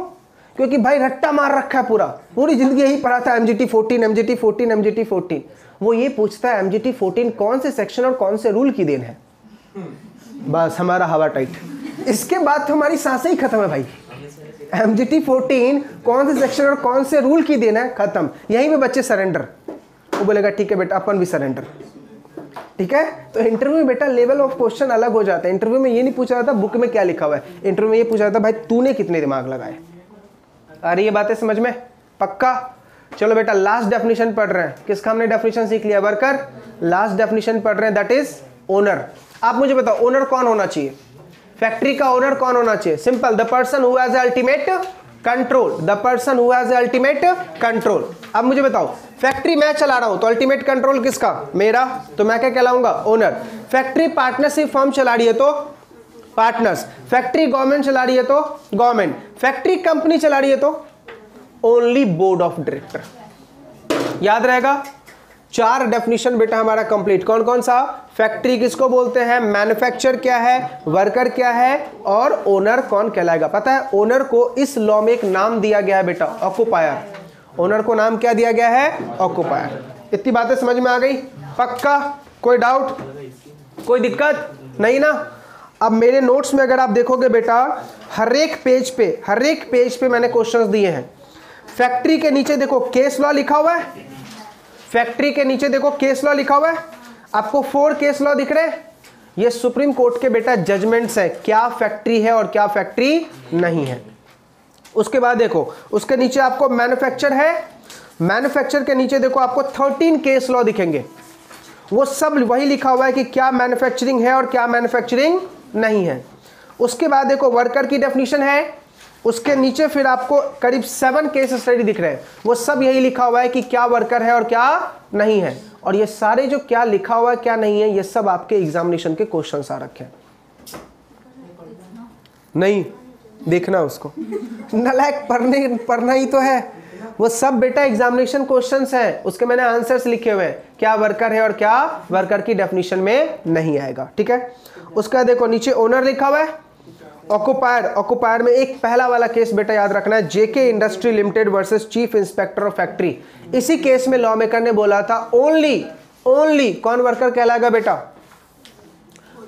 क्योंकि भाई रट्टा मार रखा है, पूरी जिंदगी यही पढ़ा था, MGT14 MGT14 MGT14। वो ये पूछता है MGT14 कौन से सेक्शन और कौन से रूल की देन है? बस हमारा हवा टाइट। इसके बाद तो हमारी सांसें ही खत्म है भाई। MGT14 कौन से सेक्शन और कौन से रूल की देन है, खत्म। यहीं पे बच्चे सरेंडर। वो बोलेगा ठीक है बेटा, अपन भी सरेंडर। ठीक है। तो इंटरव्यू में बेटा लेवल ऑफ क्वेश्चन अलग हो जाता है। इंटरव्यू में ये नहीं पूछा जाता बुक में क्या लिखा हुआ है, इंटरव्यू में ये पूछा जाता भाई तूने कितने दिमाग लगाए। अरे ये बातें समझ में? पक्का? चलो बेटा लास्ट डेफिनेशन पढ़ रहे हैं। किसका हमने डेफिनेशन सीख लिया? वर्कर। लास्ट डेफिनेशन पढ़ रहे हैं, दैट इज ओनर। आप मुझे बताओ ओनर कौन होना चाहिए? फैक्ट्री का ओनर कौन होना चाहिए? Simple, the person who has ultimate control. The person who has ultimate control. अब मुझे बताओ, फैक्ट्री मैं चला रहा हूं तो अल्टीमेट कंट्रोल किसका? मेरा। तो मैं क्या कहलाऊंगा? ओनर। फैक्ट्री पार्टनरशिप फर्म चला रही है तो पार्टनर्स। फैक्ट्री गवर्नमेंट चला रही है तो गवर्नमेंट, फैक्ट्री कंपनी चला रही है तो ओनली बोर्ड ऑफ डायरेक्टर। याद रहेगा, 4 डेफिनेशन बेटा हमारा कंप्लीट। कौन कौन सा? फैक्ट्री किसको बोलते हैं, मैन्युफैक्चर क्या है, वर्कर क्या है, और ओनर कौन कहलाएगा। पता है ओनर को इस लॉ में एक नाम दिया गया है बेटा, ऑक्युपायर। ओनर को नाम क्या दिया गया है, ऑक्युपायर। इतनी बातें समझ में आ गई? पक्का? कोई डाउट, कोई दिक्कत नहीं ना? अब मेरे नोट्स में अगर आप देखोगे बेटा, हर एक पेज पे मैंने क्वेश्चंस दिए हैं। फैक्ट्री के नीचे देखो केस लॉ लिखा हुआ है, फैक्ट्री के नीचे देखो केस लॉ लिखा हुआ है, आपको 4 केस लॉ दिख रहे हैं। ये सुप्रीम कोर्ट के बेटा जजमेंट्स है, क्या फैक्ट्री है और क्या फैक्ट्री नहीं है। उसके बाद देखो उसके नीचे आपको मैन्युफैक्चर है, मैन्युफैक्चर के नीचे देखो आपको 13 केस लॉ दिखेंगे। वो सब वही लिखा हुआ है कि क्या मैन्युफैक्चरिंग है और क्या मैन्युफैक्चरिंग नहीं है। उसके बाद देखो वर्कर की डेफिनेशन है, उसके नीचे फिर आपको करीब 7 केस स्टडी दिख रहे हैं। वो सब यही लिखा हुआ है कि क्या वर्कर है और क्या नहीं है। और ये सारे जो क्या लिखा हुआ है क्या नहीं है, ये सब आपके एग्जामिनेशन के क्वेश्चंस आ रखे हैं। नहीं देखना उसको, नालायक पढ़ना ही तो है। वो सब बेटा एग्जामिनेशन क्वेश्चंस हैं, उसके मैंने आंसर्स लिखे हुए हैं, क्या वर्कर है और क्या वर्कर की डेफिनेशन में नहीं आएगा। ठीक है, उसका देखो नीचे ओनर लिखा हुआ है, ऑक्युपायर में एक पहला वाला केस बेटा याद रखना है, JK industry limited versus chief inspector of factory. इसी केस में लॉ मेकर ने बोला था ओनली कौन वर्कर कहलाएगा बेटा,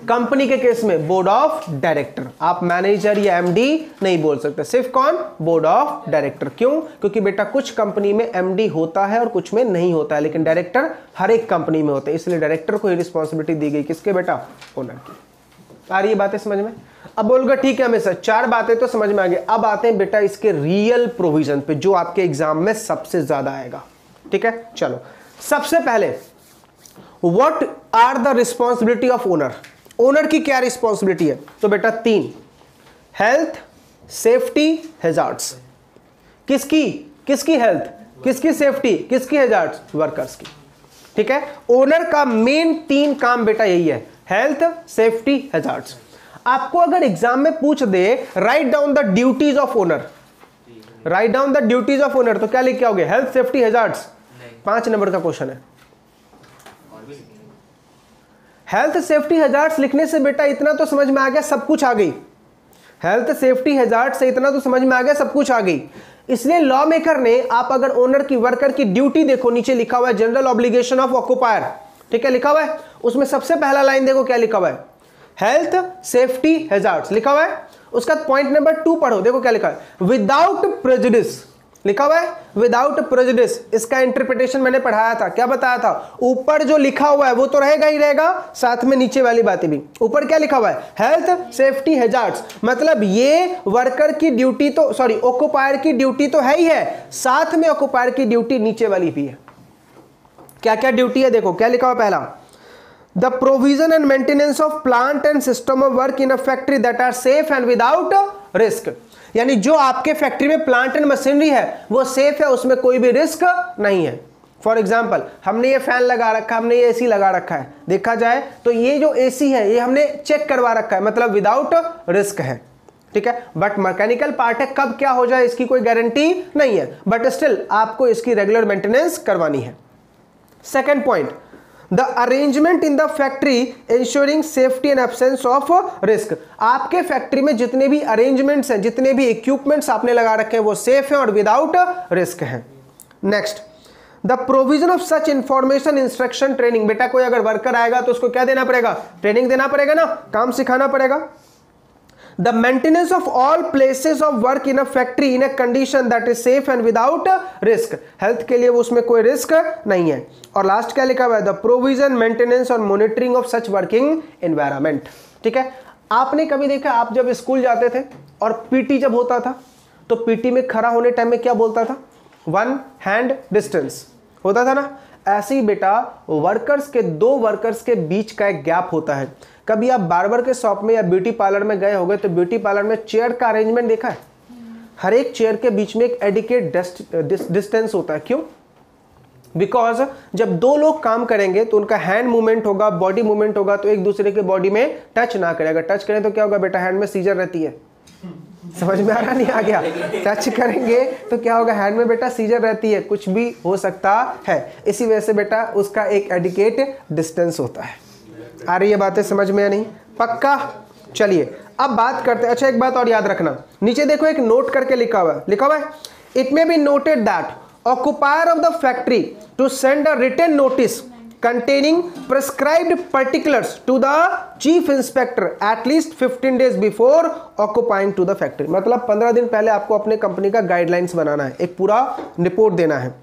कंपनी के केस में बोर्ड ऑफ डायरेक्टर। आप मैनेजर या एमडी नहीं बोल सकते, सिर्फ कौन, बोर्ड ऑफ डायरेक्टर। क्यों? क्योंकि बेटा कुछ कंपनी में एमडी होता है और कुछ में नहीं होता है, लेकिन डायरेक्टर हर एक कंपनी में होता है, इसलिए डायरेक्टर को ये रिस्पॉन्सिबिलिटी दी गई, किसके बेटा, ओनर की। आ रही है बातें समझ में? अब बोलूंगा ठीक है हमेशा 4 बातें तो समझ में आ गई। अब आते हैं बेटा इसके रियल प्रोविजन पे, जो आपके एग्जाम में सबसे ज्यादा आएगा। ठीक है, चलो सबसे पहले what are the responsibility of owner. Owner की क्या रिस्पॉन्सिबिलिटी है? तो बेटा 3, हेल्थ, सेफ्टी, हैजार्ड्स। किसकी हेल्थ, किसकी सेफ्टी, किसकी हैजार्ड्स, वर्कर्स की। ठीक है, ओनर का मेन 3 काम बेटा यही है, हेल्थ, सेफ्टी, हैजार्ड्स। आपको अगर एग्जाम में पूछ दे write down the duties of owner, write down the duties of owner, तो क्या लिख के आओगे, हेल्थ, सेफ्टी, हैजार्ड्स। 5 नंबर का क्वेश्चन है। हेल्थ, सेफ्टी, हैजार्ड्स लिखने से बेटा इतना तो समझ में आ गया, सब कुछ आ गई। हेल्थ, सेफ्टी, हैजार्ड्स से इतना तो समझ में आ गया, सब कुछ आ गई। इसलिए लॉ मेकर ने, आप अगर ओनर की, वर्कर की ड्यूटी देखो, नीचे लिखा हुआ है जनरल ऑब्लिगेशन ऑफ ऑक्युपायर। ठीक है, लिखा हुआ है, उसमें सबसे पहला लाइन देखो क्या लिखा हुआ है, हेल्थ, सेफ्टी, हैजार्ड्स लिखा हुआ है। उसका पॉइंट नंबर 2 पढ़ो, देखो क्या लिखा है, विदाउट प्रेजुडिस लिखा हुआ है, विदाउट प्रेजुडिस। इसका इंटरप्रिटेशन मैंने पढ़ाया था, क्या बताया था, ऊपर जो लिखा हुआ है वो तो रहेगा ही रहेगा, साथ में नीचे वाली बातें भी। ऊपर क्या लिखा हुआ है, हेल्थ, सेफ्टी, हैजार्ड्स, मतलब ये वर्कर की ड्यूटी तो, सॉरी ऑक्युपायर की ड्यूटी तो है ही है, साथ में ऑक्युपायर की ड्यूटी नीचे वाली भी है। क्या क्या ड्यूटी है देखो क्या लिखा हुआ, पहला the provision and maintenance of plant and system of work in a factory that are safe and without risk। यानी जो आपके फैक्ट्री में प्लांट एंड मशीनरी है वो सेफ है, उसमें कोई भी रिस्क नहीं है। फॉर एग्जाम्पल हमने ये फैन लगा रखा है, हमने ये एसी लगा रखा है, देखा जाए तो ये जो एसी है ये हमने चेक करवा रखा है, मतलब विदाउट रिस्क है। ठीक है, बट मैकेनिकल पार्ट है, कब क्या हो जाए इसकी कोई गारंटी नहीं है, बट स्टिल आपको इसकी रेगुलर मेंटेनेंस करवानी है। Second point, the arrangement in the factory ensuring safety and absence of risk. आपके फैक्ट्री में जितने भी अरेंजमेंट्स हैं, जितने भी इक्विपमेंट्स आपने लगा रखे हैं वो सेफ हैं और विदाउट रिस्क हैं। Next, the provision of such information instruction training. बेटा कोई अगर वर्कर आएगा तो उसको क्या देना पड़ेगा, ट्रेनिंग देना पड़ेगा ना, काम सिखाना पड़ेगा। The maintenance of all places of work in a factory in a condition that is safe and without risk। Health के लिए उसमें कोई रिस्क नहीं है। और लास्ट क्या लिखा हुआ है, द प्रोविजन, मेंटेनेंस और monitoring of such working environment. ठीक है, आपने कभी देखा, आप जब स्कूल जाते थे और पीटी जब होता था तो पीटी में खड़ा होने टाइम में क्या बोलता था, 1 हैंड डिस्टेंस होता था ना। ऐसे ही बेटा वर्कर्स के, 2 वर्कर्स के बीच का एक गैप होता है। कभी आप बार्बर के शॉप में या ब्यूटी पार्लर में गए होंगे तो ब्यूटी पार्लर में चेयर का अरेंजमेंट देखा है, हर एक चेयर के बीच में एक एडिकेट डिस्टेंस होता है। क्यों? बिकॉज जब दो लोग काम करेंगे तो उनका हैंड मूवमेंट होगा, बॉडी मूवमेंट होगा, तो एक दूसरे के बॉडी में टच ना करेगा। टच करें तो क्या होगा बेटा, हैंड में सीजर रहती है, समझ में आ रहा नहीं, आ गया। टच करेंगे तो क्या होगा, हैंड में बेटा सीजर रहती है, कुछ भी हो सकता है। इसी वजह से बेटा उसका एक एडिकेट डिस्टेंस होता है। आ रही है बातें समझ में या नहीं? पक्का? चलिए अब बात करते हैं। अच्छा एक बात और याद रखना, नीचे देखो एक नोट करके लिखा हुआ है, it may be noted that occupier of the factory to send a written notice containing prescribed particulars to the chief inspector at least 15 days before occupying to the factory। मतलब 15 दिन पहले आपको अपने कंपनी का गाइडलाइंस बनाना है, एक पूरा report देना है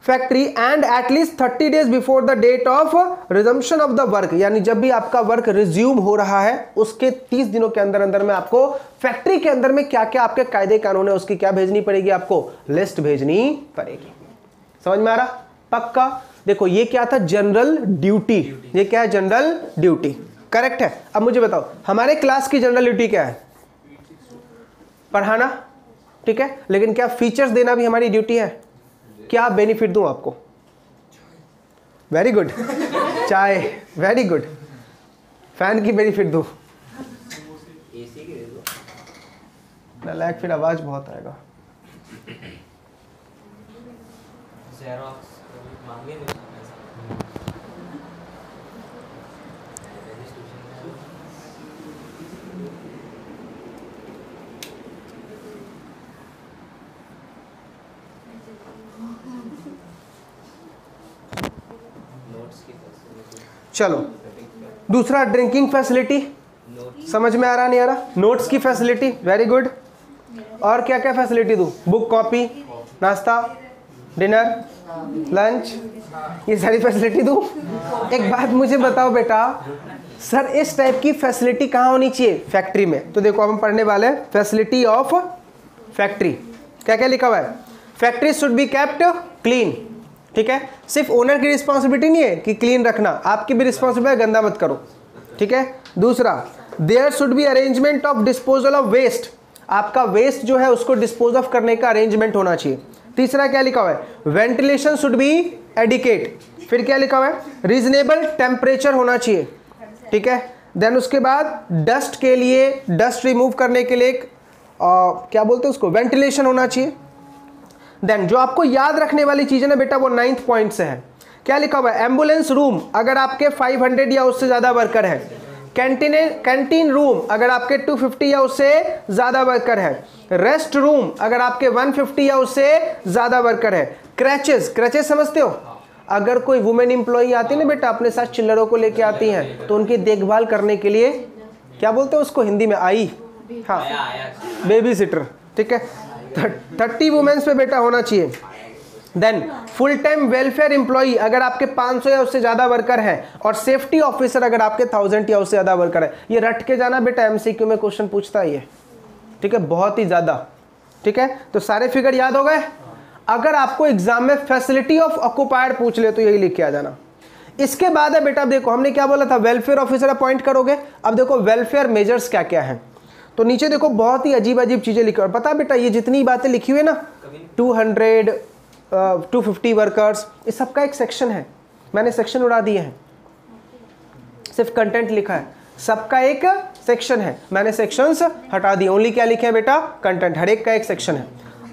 factory, and at least 30 days before the date of resumption of the work, यानी जब भी आपका वर्क रिज्यूम हो रहा है उसके 30 दिनों के अंदर अंदर में आपको फैक्ट्री के अंदर में क्या क्या आपके कायदे कानून है उसकी क्या भेजनी पड़ेगी, आपको लिस्ट भेजनी पड़ेगी। समझ में आ रहा? पक्का? देखो ये क्या था, जनरल ड्यूटी, ये क्या है, जनरल ड्यूटी, करेक्ट है। अब मुझे बताओ हमारे क्लास की जनरल ड्यूटी क्या है? पढ़ाना, ठीक है, लेकिन क्या फीचर्स देना भी हमारी ड्यूटी है? क्या बेनिफिट दूं आपको? वेरी गुड, चाय, वेरी गुड, फैन की बेनिफिट दूं, एसी की दे दो, नालायक फिर आवाज बहुत आएगा। ज़ेरॉक्स मांगे नहीं पैसा, चलो दूसरा ड्रिंकिंग फैसिलिटी, समझ में आ रहा नहीं आ रहा? नोट्स की फैसिलिटी, वेरी गुड। और क्या क्या फैसिलिटी दूं? बुक, कॉपी, नाश्ता, डिनर, लंच, ये सारी फैसिलिटी दूं? एक बात मुझे बताओ बेटा, सर इस टाइप की फैसिलिटी कहाँ होनी चाहिए? फैक्ट्री में। तो देखो अब हम पढ़ने वाले हैं फैसिलिटी ऑफ फैक्ट्री। क्या क्या लिखा हुआ है? Factory should be kept clean, ठीक है, सिर्फ ओनर की रिस्पॉन्सिबिलिटी नहीं है कि क्लीन रखना, आपकी भी रिस्पॉन्सिबिलिटी है, गंदा मत करो, ठीक है। दूसरा, there should be arrangement of disposal of waste, आपका वेस्ट जो है उसको डिस्पोज ऑफ करने का अरेंजमेंट होना चाहिए। तीसरा क्या लिखा हुआ है? Ventilation should be adequate. फिर क्या लिखा हुआ है? रीजनेबल टेम्परेचर होना चाहिए, ठीक है। देन उसके बाद डस्ट के लिए, डस्ट रिमूव करने के लिए क्या बोलते हैं उसको, वेंटिलेशन होना चाहिए। देन जो आपको याद रखने वाली चीज है ना बेटा, वो 9th पॉइंट से है। क्या लिखा हुआ है? एम्बुलेंस रूम अगर आपके 500 या उससे ज्यादा वर्कर है, कैंटीन रूम अगर आपके 250 या उससे ज्यादा वर्कर है, रेस्ट रूम अगर आपके 150 या उससे ज्यादा वर्कर है, क्रैचेस समझते हो? अगर कोई वुमेन इंप्लॉई आती है ना बेटा, अपने साथ चिल्लरों को लेके आती हैं, तो उनकी देखभाल करने के लिए क्या बोलते हैं उसको हिंदी में? आई, हाँ, बेबी सिटर, ठीक है। 30 वुमेन्स पे बेटा होना चाहिए। Then full time welfare employee अगर आपके 500 या उससे ज्यादा वर्कर है, और सेफ्टी ऑफिसर अगर आपके 1000 या उससे ज्यादा वर्कर है। ये रट के जाना बेटा, एमसीक्यू में क्वेश्चन पूछता है ये, ठीक है, बहुत ही ज्यादा, ठीक है। तो सारे फिगर याद हो गए। अगर आपको एग्जाम में फैसिलिटी ऑफ ऑक्युपायर्ड पूछ ले तो यही लिख के आ जाना। इसके बाद है बेटा, देखो हमने क्या बोला था, वेलफेयर ऑफिसर अपॉइंट करोगे। अब देखो वेलफेयर मेजर्स क्या क्या है, तो नीचे देखो बहुत ही अजीब अजीब चीजें लिखी। और पता बेटा ये जितनी बातें लिखी हुई है ना, 200 250 वर्कर्स, इस सबका एक सेक्शन है, मैंने सेक्शन उड़ा दिए हैं, सिर्फ कंटेंट लिखा है, सबका एक सेक्शन है, मैंने सेक्शंस हटा दिए, ओनली क्या लिखे हैं बेटा, कंटेंट, हर एक का एक सेक्शन है।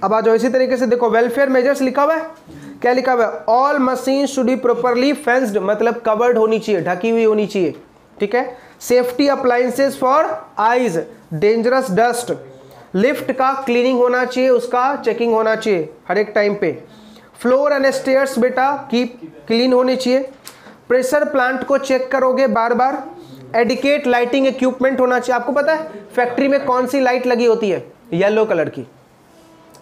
अब आ जाओ इसी तरीके से देखो वेलफेयर मेजर्स लिखा हुआ है। क्या लिखा हुआ है? All machine should be properly fenced, मतलब कवर्ड होनी चाहिए, ढकी हुई होनी चाहिए, ठीक है। Safety appliances for eyes, dangerous dust, lift का क्लीनिंग होना चाहिए, उसका चेकिंग होना चाहिए हर एक टाइम पे। फ्लोर एंड स्टेयर्स बेटा की क्लीन होनी चाहिए। प्रेशर प्लांट को चेक करोगे बार बार। एडिकेट लाइटिंग इक्विपमेंट होना चाहिए। आपको पता है फैक्ट्री में कौन सी लाइट लगी होती है? येलो कलर की।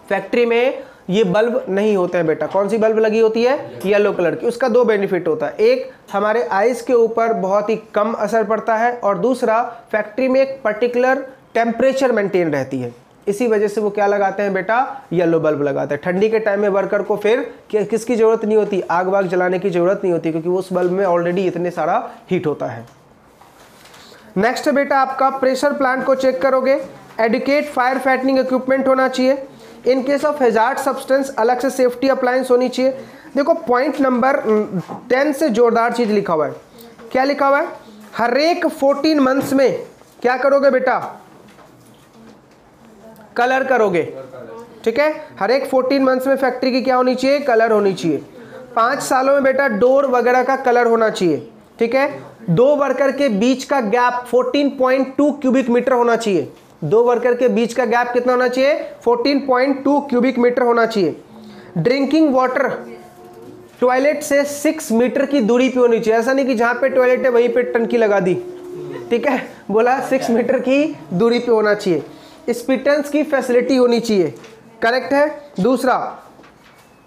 फैक्ट्री में ये बल्ब नहीं होते हैं बेटा, कौन सी बल्ब लगी होती है? येलो कलर की। उसका दो बेनिफिट होता है, एक हमारे आइज के ऊपर बहुत ही कम असर पड़ता है, और दूसरा फैक्ट्री में एक पर्टिकुलर टेम्परेचर मेंटेन रहती है, इसी वजह से वो क्या लगाते हैं बेटा, येलो बल्ब लगाते हैं। ठंडी के टाइम में वर्कर को फिर किसकी जरूरत नहीं होती, आग वाग जलाने की जरूरत नहीं होती, क्योंकि उस बल्ब में ऑलरेडी इतने सारा हीट होता है। नेक्स्ट बेटा आपका प्रेशर प्लांट को चेक करोगे। एडिकेट फायर फाइटिंग इक्विपमेंट होना चाहिए। In case of hazard substance अलग से सेफ्टी अप्लायंस होनी चाहिए। देखो पॉइंट नंबर 10 से जोरदार चीज लिखा हुआ है। क्या लिखा हुआ है? हर एक 14 मंथ्स में क्या करोगे बेटा? कलर करोगे, ठीक है। हर एक 14 मंथ्स में फैक्ट्री की क्या होनी चाहिए? कलर होनी चाहिए। 5 सालों में बेटा डोर वगैरह का कलर होना चाहिए, ठीक है। 2 वर्कर के बीच का गैप 14.2 क्यूबिक मीटर होना चाहिए। 2 वर्कर के बीच का गैप कितना होना चाहिए? 14.2 क्यूबिक मीटर होना चाहिए। ड्रिंकिंग वाटर टॉयलेट से 6 मीटर की दूरी पे होनी चाहिए। ऐसा नहीं कि जहां पे टॉयलेट है वहीं पे टंकी लगा दी, ठीक है। बोला 6 मीटर की दूरी पे होना चाहिए। स्पिटेंस की फैसिलिटी होनी चाहिए, करेक्ट है। दूसरा,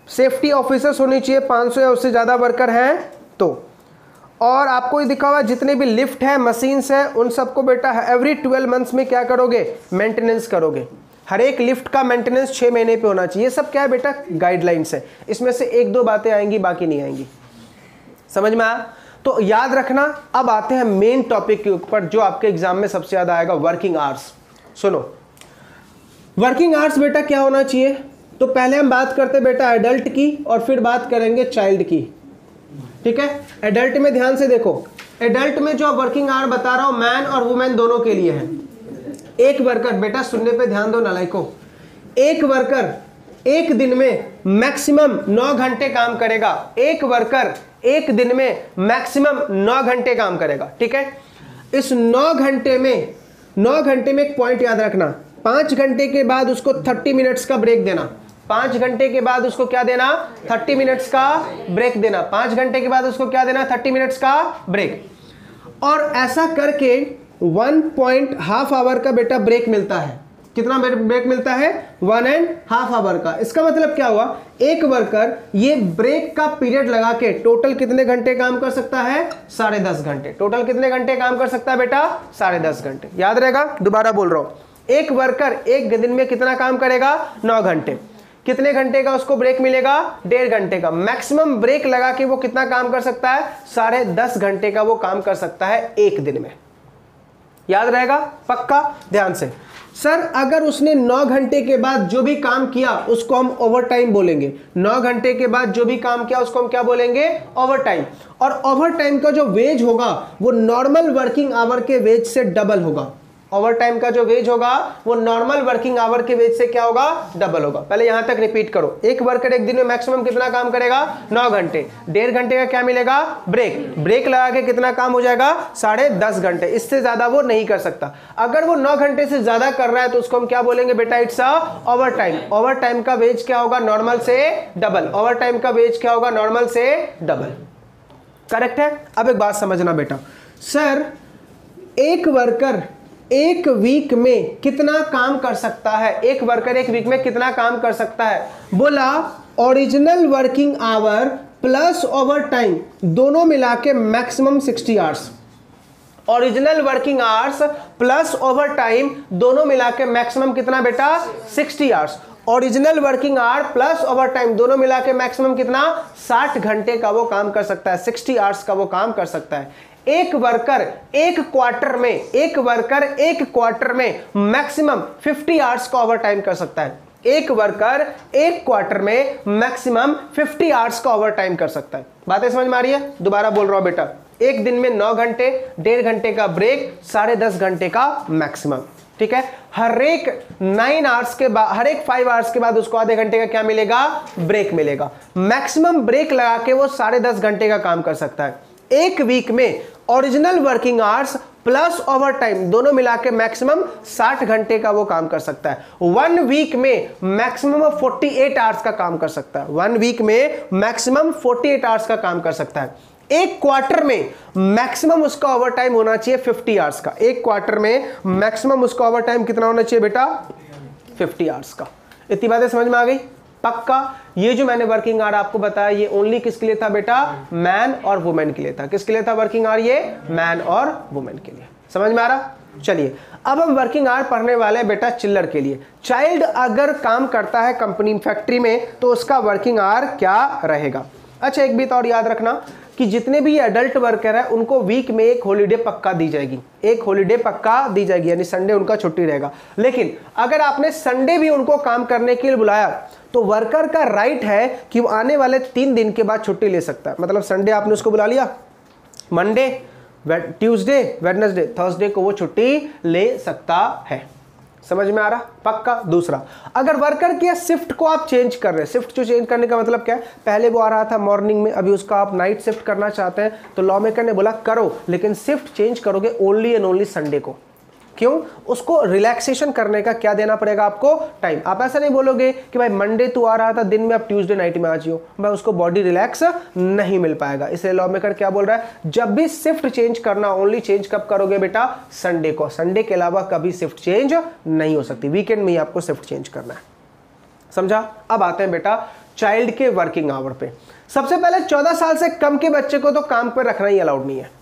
सेफ्टी ऑफिसर्स होनी चाहिए 500 या उससे ज़्यादा वर्कर हैं तो। और आपको ये दिखा हुआ जितने भी लिफ्ट है, मशीन्स है, उन सबको बेटा एवरी 12 मंथ्स में क्या करोगे? मेंटेनेंस करोगे। हर एक लिफ्ट का मेंटेनेंस 6 महीने पे होना चाहिए। ये सब क्या है बेटा? गाइडलाइंस है। इसमें से 1-2 बातें आएंगी, बाकी नहीं आएंगी। समझ में आया? तो याद रखना। अब आते हैं मेन टॉपिक के ऊपर जो आपके एग्जाम में सबसे ज्यादा आएगा, वर्किंग आवर्स। सुनो, वर्किंग आवर्स बेटा क्या होना चाहिए? तो पहले हम बात करते बेटा एडल्ट की और फिर बात करेंगे चाइल्ड की, ठीक है। एडल्ट में ध्यान से देखो, एडल्ट में जो वर्किंग आवर बता रहा हूं मैन और वुमेन दोनों के लिए है। एक वर्कर, बेटा सुनने पे ध्यान दो नालायकों, एक वर्कर एक दिन में मैक्सिमम 9 घंटे काम करेगा। एक वर्कर एक दिन में मैक्सिमम 9 घंटे काम करेगा, ठीक है। इस 9 घंटे में एक पॉइंट याद रखना, 5 घंटे के बाद उसको 30 मिनट्स का ब्रेक देना। 5 घंटे के बाद उसको क्या देना? 30 मिनट्स का ब्रेक देना। 5 घंटे के बाद उसको क्या देना? 30 मिनट्स का ब्रेक। और ऐसा करके 1.5 आवर का बेटा ब्रेक मिलता है। कितना ब्रेक मिलता है? 1.5 आवर का। इसका मतलब क्या हुआ? एक वर्कर ये ब्रेक का पीरियड लगा के टोटल कितने घंटे काम कर सकता है? 10.5 घंटे। टोटल कितने घंटे काम कर सकता है बेटा? 10.5 घंटे। याद रहेगा? दोबारा बोल रहा हूं, एक वर्कर एक दिन में कितना काम करेगा? 9 घंटे। कितने घंटे का उसको ब्रेक मिलेगा? 1.5 घंटे का। मैक्सिमम ब्रेक लगा के वो कितना काम कर सकता है? 10.5 घंटे का वो काम कर सकता है एक दिन में। याद रहेगा? पक्का? ध्यान से। सर अगर उसने 9 घंटे के बाद जो भी काम किया उसको हम ओवर टाइम बोलेंगे। 9 घंटे के बाद जो भी काम किया उसको हम क्या बोलेंगे? Over time. और ओवर टाइम का जो वेज होगा वो नॉर्मल वर्किंग आवर के वेज से डबल होगा। ओवर टाइम का जो वेज होगा वो नॉर्मल वर्किंग आवर के वेज से क्या होगा? डबल होगा। पहले यहां तक रिपीट करो, एक वर्कर एक दिन में मैक्सिमम कितना काम करेगा? 9 घंटे। 1.5 घंटे का क्या मिलेगा? ब्रेक। ब्रेक लगा के कितना काम हो जाएगा? 10.5 घंटे। इससे ज्यादा वो नहीं कर सकता। अगर वो 9 घंटे से ज्यादा कर रहा है तो उसको हम क्या बोलेंगे बेटा? It's a over time. Over time का वेज क्या होगा? नॉर्मल से डबल। ओवर टाइम का वेज क्या होगा? नॉर्मल से डबल। करेक्ट है? अब एक बात समझना बेटा, सर एक वर्कर एक वीक में कितना काम कर सकता है? एक वर्कर एक वीक में कितना काम कर सकता है? बोला original working hour plus over time दोनों मिला के maximum 60 hours. Original working hours plus over time दोनों मिला के मैक्सिमम कितना बेटा? 60 hours. Original working hour plus over time दोनों मिला के मैक्सिमम कितना? 60 घंटे का वो काम कर सकता है। 60 आवर्स का वो काम कर सकता है। एक वर्कर एक क्वार्टर में मैक्सिमम 50 आवर्स का ओवर टाइम कर सकता है। एक वर्कर एक क्वार्टर में मैक्सिमम 50 आवर्स का ओवर टाइम कर सकता है। बातें समझ में आ रही है? दोबारा बोल रहा हूं बेटा, एक दिन में 9 घंटे, 1.5 घंटे का ब्रेक, 10.5 घंटे का मैक्सिमम, ठीक है। हर एक 9 आवर्स के बाद, हर एक 5 आवर्स के बाद उसको आधे घंटे का क्या मिलेगा? ब्रेक मिलेगा। मैक्सिमम ब्रेक लगा के वो 10.5 घंटे का काम कर सकता है। एक वीक में original working hours plus over time दोनों मिला के मैक्सिमम 60 घंटे का वो काम कर सकता है। 1 वीक में मैक्सिमम 48 आवर्स का काम कर सकता है। 1 वीक में मैक्सिमम 48 आवर्स का काम कर सकता है। एक क्वार्टर में मैक्सिमम उसका ओवर टाइम होना चाहिए 50 आवर्स का। एक क्वार्टर में मैक्सिमम उसका ओवर टाइम कितना होना चाहिए बेटा? 50 आवर्स का। इतनी बातें समझ में आ गई? पक्का? ये जो मैंने वर्किंग आवर आपको बताया ये ओनली किसके लिए था बेटा? मैन और वुमेन के लिए था। किसके लिए था वर्किंग आवर? ये मैन और वुमेन के लिए। समझ में आ रहा? चलिए अब हम वर्किंग आवर पढ़ने वाले हैं बेटा चिल्लर के लिए। चाइल्ड अगर काम करता है कंपनी फैक्ट्री में तो उसका वर्किंग आवर क्या रहेगा? अच्छा एक बात और याद रखना कि जितने भी एडल्ट वर्कर है उनको वीक में एक हॉलीडे पक्का दी जाएगी, एक हॉलीडे पक्का दी जाएगी, यानी संडे उनका छुट्टी रहेगा। लेकिन अगर आपने संडे भी उनको काम करने के लिए बुलाया तो वर्कर का राइट है कि वो आने वाले 3 दिन के बाद छुट्टी ले सकता है। मतलब संडे आपने उसको बुला लिया, मंडे, ट्यूसडे, वेडनेसडे, थर्सडे को वो छुट्टी ले सकता है। समझ में आ रहा? पक्का। दूसरा, अगर वर्कर की शिफ्ट को आप चेंज कर रहे हैं, शिफ्ट जो चेंज करने का मतलब क्या है, पहले वो आ रहा था मॉर्निंग में, अभी उसका आप नाइट शिफ्ट करना चाहते हैं, तो लॉ मेकर ने बोला करो, लेकिन शिफ्ट चेंज करोगे ओनली एंड ओनली संडे को। क्यों? उसको रिलैक्सेशन करने का क्या देना पड़ेगा आपको? टाइम। आप ऐसा नहीं बोलोगे कि भाई मंडे तू आ रहा था दिन में, अब ट्यूसडे नाइट में आ जियो, भाई उसको बॉडी रिलैक्स नहीं मिल पाएगा। इसलिए लॉ मेकर क्या बोल रहा है, जब भी शिफ्ट चेंज करना, ओनली चेंज कब करोगे बेटा? संडे को। संडे के अलावा कभी शिफ्ट चेंज नहीं हो सकती, वीकेंड में ही आपको शिफ्ट चेंज करना है। समझा? अब आते हैं बेटा चाइल्ड के वर्किंग आवर पे। सबसे पहले 14 साल से कम के बच्चे को तो काम पर रखना ही अलाउड नहीं है।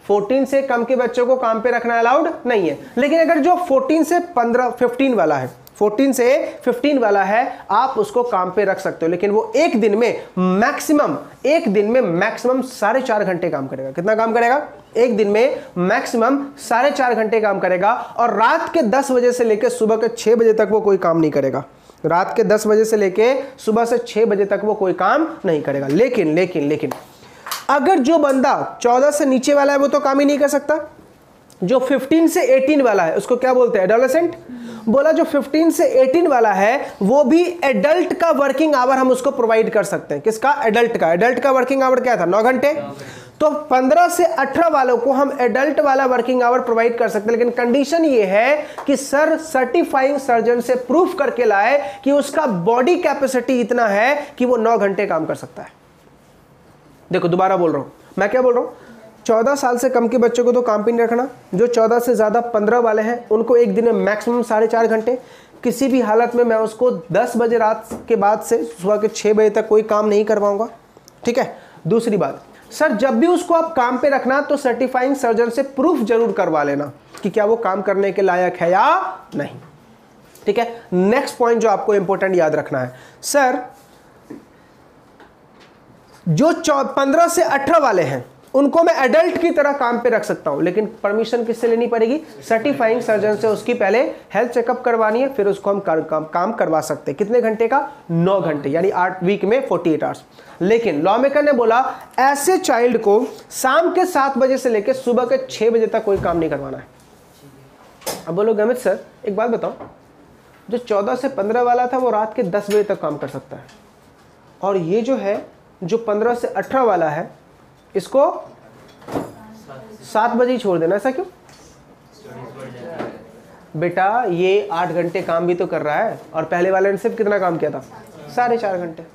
14 से कम के बच्चों को काम पे रखना अलाउड नहीं है। लेकिन अगर जो 14 से 15 वाला है, 14 से 15 वाला है, आप उसको काम पे रख सकते हो, लेकिन वो एक दिन में मैक्सिमम 4.5 घंटे काम करेगा। कितना काम करेगा? एक दिन में मैक्सिमम 4.5 घंटे काम करेगा, और रात के 10 बजे से लेकर सुबह के 6 बजे तक वो कोई काम नहीं करेगा। रात के 10 बजे से लेकर सुबह से 6 बजे तक वो कोई काम नहीं करेगा। लेकिन अगर जो बंदा 14 से नीचे वाला है वो तो काम ही नहीं कर सकता। जो 15 से 18 वाला है उसको क्या बोलते हैं? एडोलेसेंट। बोला जो 15 से 18 वाला है वो भी एडल्ट का वर्किंग आवर हम उसको प्रोवाइड कर सकते हैं। किसका? एडल्ट का। एडल्ट का वर्किंग आवर क्या था? 9 घंटे। तो 15 से 18 वालों को हम एडल्ट वाला वर्किंग आवर प्रोवाइड कर सकते हैं, लेकिन कंडीशन ये है कि सर सर्टिफाइंग सर्जन से प्रूफ करके लाए कि उसका बॉडी कैपेसिटी इतना है कि वो 9 घंटे काम कर सकता है। देखो दोबारा बोल रहा हूं, मैं क्या बोल रहा हूं, 14 साल से कम के बच्चों को तो काम पे नहीं रखना। जो 14 से ज्यादा 15 वाले हैं उनको एक दिन में मैक्सिमम 4.5 घंटे, किसी भी हालत में मैं उसको 10 बजे रात के बाद से सुबह के 6 बजे तक कोई काम नहीं करवाऊंगा। ठीक है। दूसरी बात, सर जब भी उसको आप काम पे रखना तो सर्टिफाइंग सर्जन से प्रूफ जरूर करवा लेना कि क्या वो काम करने के लायक है या नहीं। ठीक है। नेक्स्ट पॉइंट जो आपको इंपॉर्टेंट याद रखना है, सर जो 15 से 18 वाले हैं उनको मैं एडल्ट की तरह काम पे रख सकता हूं, लेकिन परमिशन किससे लेनी पड़ेगी? सर्टिफाइंग सर्जन से। उसकी पहले हेल्थ चेकअप करवानी है, फिर उसको हम काम करवा सकते हैं। कितने घंटे का? 9 घंटे, यानी 8 वीक में 48 आवर्स। लेकिन लॉ मेकर ने बोला ऐसे चाइल्ड को शाम के 7 बजे से लेकर सुबह के 6 बजे तक कोई काम नहीं करवाना है। अब बोलोगे अमित सर एक बात बताओ, जो 14 से 15 वाला था वो रात के 10 बजे तक काम कर सकता है, और ये जो है जो 15 से 18 वाला है इसको 7 बजे ही छोड़ देना। ऐसा क्यों? बेटा ये 8 घंटे काम भी तो कर रहा है, और पहले वाले ने सिर्फ कितना काम किया था? 4.5 घंटे।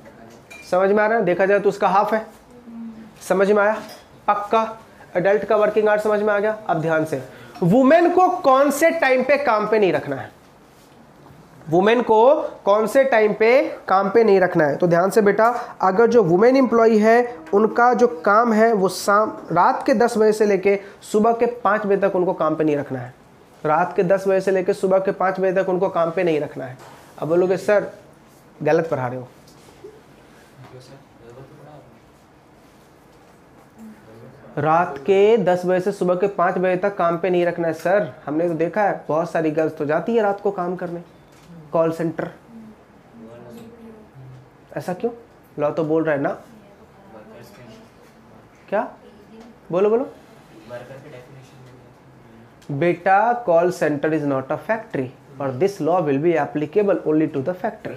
समझ में आ रहा है? देखा जाए तो उसका हाफ है। समझ में आया? पक्का। एडल्ट का वर्किंग आवर समझ में आ गया। अब ध्यान से, वुमेन को कौन से टाइम पे काम पे नहीं रखना है? वुमेन को कौन से टाइम पे काम पे नहीं रखना है? तो ध्यान से बेटा, अगर जो वुमेन एम्प्लॉय है उनका जो काम है वो रात के 10 बजे से लेके सुबह के 5 बजे तक उनको काम पे नहीं रखना है। रात के 10 बजे से लेके सुबह के 5 बजे तक उनको काम पे नहीं रखना है। अब बोलोगे सर गलत पढ़ा रहे हो। रात के 10 बजे से सुबह के 5 बजे तक काम पे नहीं रखना है सर। हमने तो देखा है बहुत सारी गर्ल्स तो जाती है रात को काम करने, कॉल सेंटर। ऐसा क्यों? लॉ तो बोल रहा है ना। क्या बोलो बोलो बेटा, call centre is not a factory और this law will be applicable only to the factory.